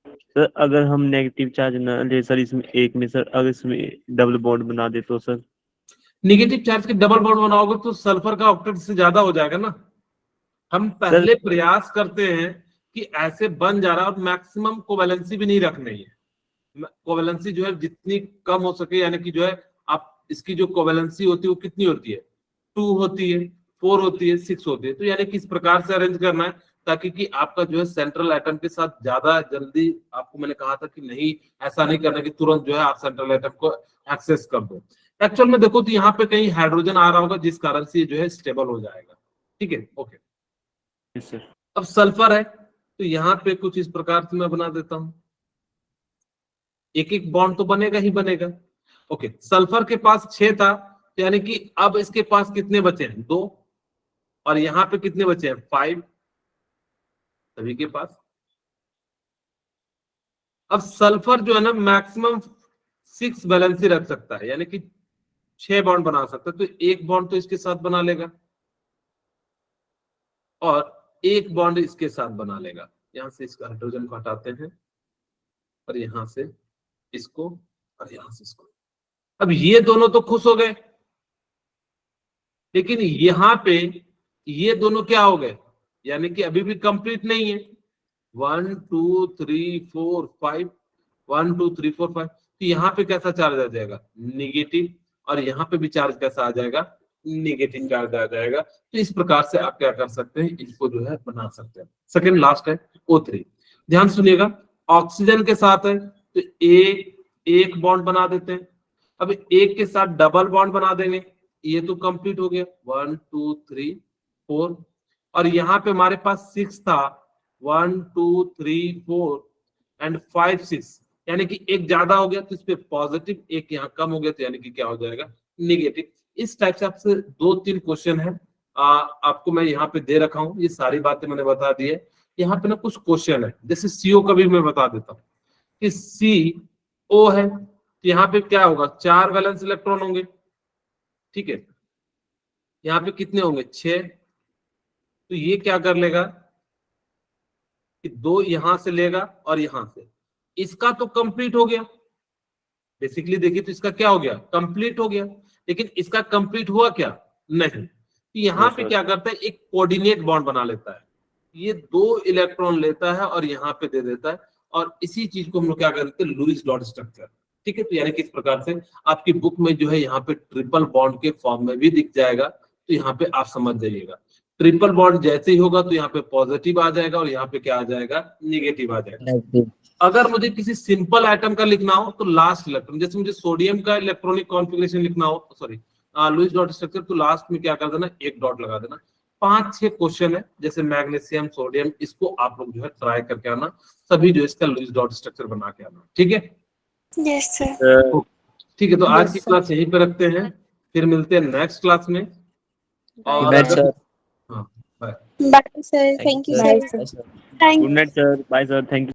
सर अगर हम नेगेटिव चार्ज ना ले सर इसमें एक में सर, अगर इसमें डबल बॉन्ड बना दे तो सर नेगेटिव चार्ज के डबल बॉन्ड बनाओगे तो सल्फर का ऑक्टेट से ज्यादा हो जाएगा ना। हम पहले प्रयास करते हैं कि ऐसे बन जा रहा है, और मैक्सिमम कोवैलेंसी भी नहीं रखनी है। कोवैलेंसी जो है जितनी कम हो सके, यानी कि जो है आप इसकी जो कोवैलेंसी होती है वो कितनी होती है 2 होती है 4 होती है 6 होती है, तो यानी कि इस प्रकार से अरेंज करना है ताकि कि आपका जो है सेंट्रल एटम के साथ ज्यादा जल्दी, आपको मैंने कहा था कि नहीं ऐसा नहीं करना कि तुरंत जो है आप सेंट्रल एटम को एक्सेस कर दो। एक्चुअल में देखो तो यहाँ पे कहीं हाइड्रोजन आ रहा होगा जिस कारण से जो है स्टेबल हो जाएगा, ठीक है। Okay, yes sir. अब सल्फर है तो यहाँ पे कुछ इस प्रकार से मैं बना देता हूं, एक एक बॉन्ड तो बनेगा ही बनेगा। ओके, सल्फर के पास 6 था तो यानी कि अब इसके पास कितने बचे हैं 2, और यहाँ पे कितने बचे हैं 5 सभी के पास। अब सल्फर जो है ना मैक्सिमम 6 वैलेंसी रख सकता है, यानी कि 6 बॉन्ड बना सकता है, तो एक बॉन्ड तो इसके साथ बना लेगा और एक बॉन्ड इसके साथ बना लेगा। यहां से इसका हाइड्रोजन को हटाते हैं और यहां से इसको और यहां से इसको। अब ये दोनों तो खुश हो गए, लेकिन यहां पे ये दोनों क्या हो गए, यानी कि अभी भी कंप्लीट नहीं है। 1 2 3 4 5 1 2 3 4 5, तो यहाँ पे कैसा चार्ज आ जाएगा निगेटिव, और यहाँ पे भी चार्ज कैसा आ जाएगा निगेटिव चार्ज आ जाएगा। तो इस प्रकार से आप क्या कर सकते हैं इसको जो है बना सकते हैं। सेकंड लास्ट है O3, ध्यान सुनिएगा, ऑक्सीजन के साथ है तो एक बॉन्ड बना देते हैं। अब एक के साथ डबल बॉन्ड बना देंगे ये तो कंप्लीट हो गया 1 2 3 4 और यहाँ पे हमारे पास 6 था 1 2 3 4 एंड 5 6 यानी कि एक ज्यादा हो गया तो इस पे पॉजिटिव, एक यहाँ कम हो गया तो यानी कि क्या हो जाएगा निगेटिव। इस टाइप से आपसे 2-3 क्वेश्चन है आपको मैं यहाँ पे दे रखा हूँ, ये सारी बातें मैंने बता दी है। यहाँ पे ना कुछ क्वेश्चन है, जैसे CO का भी मैं बता देता हूँ कि CO है तो यहाँ पे क्या होगा 4 वैलेंस इलेक्ट्रॉन होंगे, ठीक है। यहाँ पे कितने होंगे 6, तो ये क्या कर लेगा कि 2 यहां से लेगा और यहां से, इसका तो कंप्लीट हो गया बेसिकली। देखिए तो इसका क्या हो गया कंप्लीट हो गया, लेकिन इसका कंप्लीट हुआ क्या नहीं। तो यहाँ पे क्या करता है एक कोऑर्डिनेट बॉन्ड बना लेता है, ये 2 इलेक्ट्रॉन लेता है और यहाँ पे दे देता है, और इसी चीज को हम लोग क्या करते हैं लुईस डॉट स्ट्रक्चर, ठीक है। तो यानी कि इस प्रकार से आपकी बुक में जो है यहाँ पे ट्रिपल बॉन्ड के फॉर्म में भी दिख जाएगा, तो यहाँ पे आप समझ जाइएगा ट्रिपल बॉन्ड जैसे ही होगा तो यहाँ पे पॉजिटिव आ जाएगा और यहाँ पे क्या आ जाएगा निगेटिव आ जाएगा। अगर मुझे किसी सिंपल आइटम का लिखना हो तो लास्ट इलेक्ट्रॉन, जैसे मुझे सोडियम का इलेक्ट्रॉनिक कॉन्फ़िगरेशन लिखना हो, सॉरी लुईस डॉट स्ट्रक्चर, तो लास्ट में क्या कर देना एक डॉट लगा देना। 5-6 क्वेश्चन है जैसे मैग्नीशियम सोडियम, इसको आप लोग जो है ट्राई करके आना, सभी जो इसका लुईस डॉट स्ट्रक्चर बना के आना, ठीक है। Yes sir. ठीक है, तो आज की Yes, sir. क्लास यहीं पे रखते हैं, फिर मिलते हैं नेक्स्ट क्लास में। और Good night, sir. हाँ bye. Bye sir, thank you Bye, सर। sir. Thank good night sir, bye sir, thank you.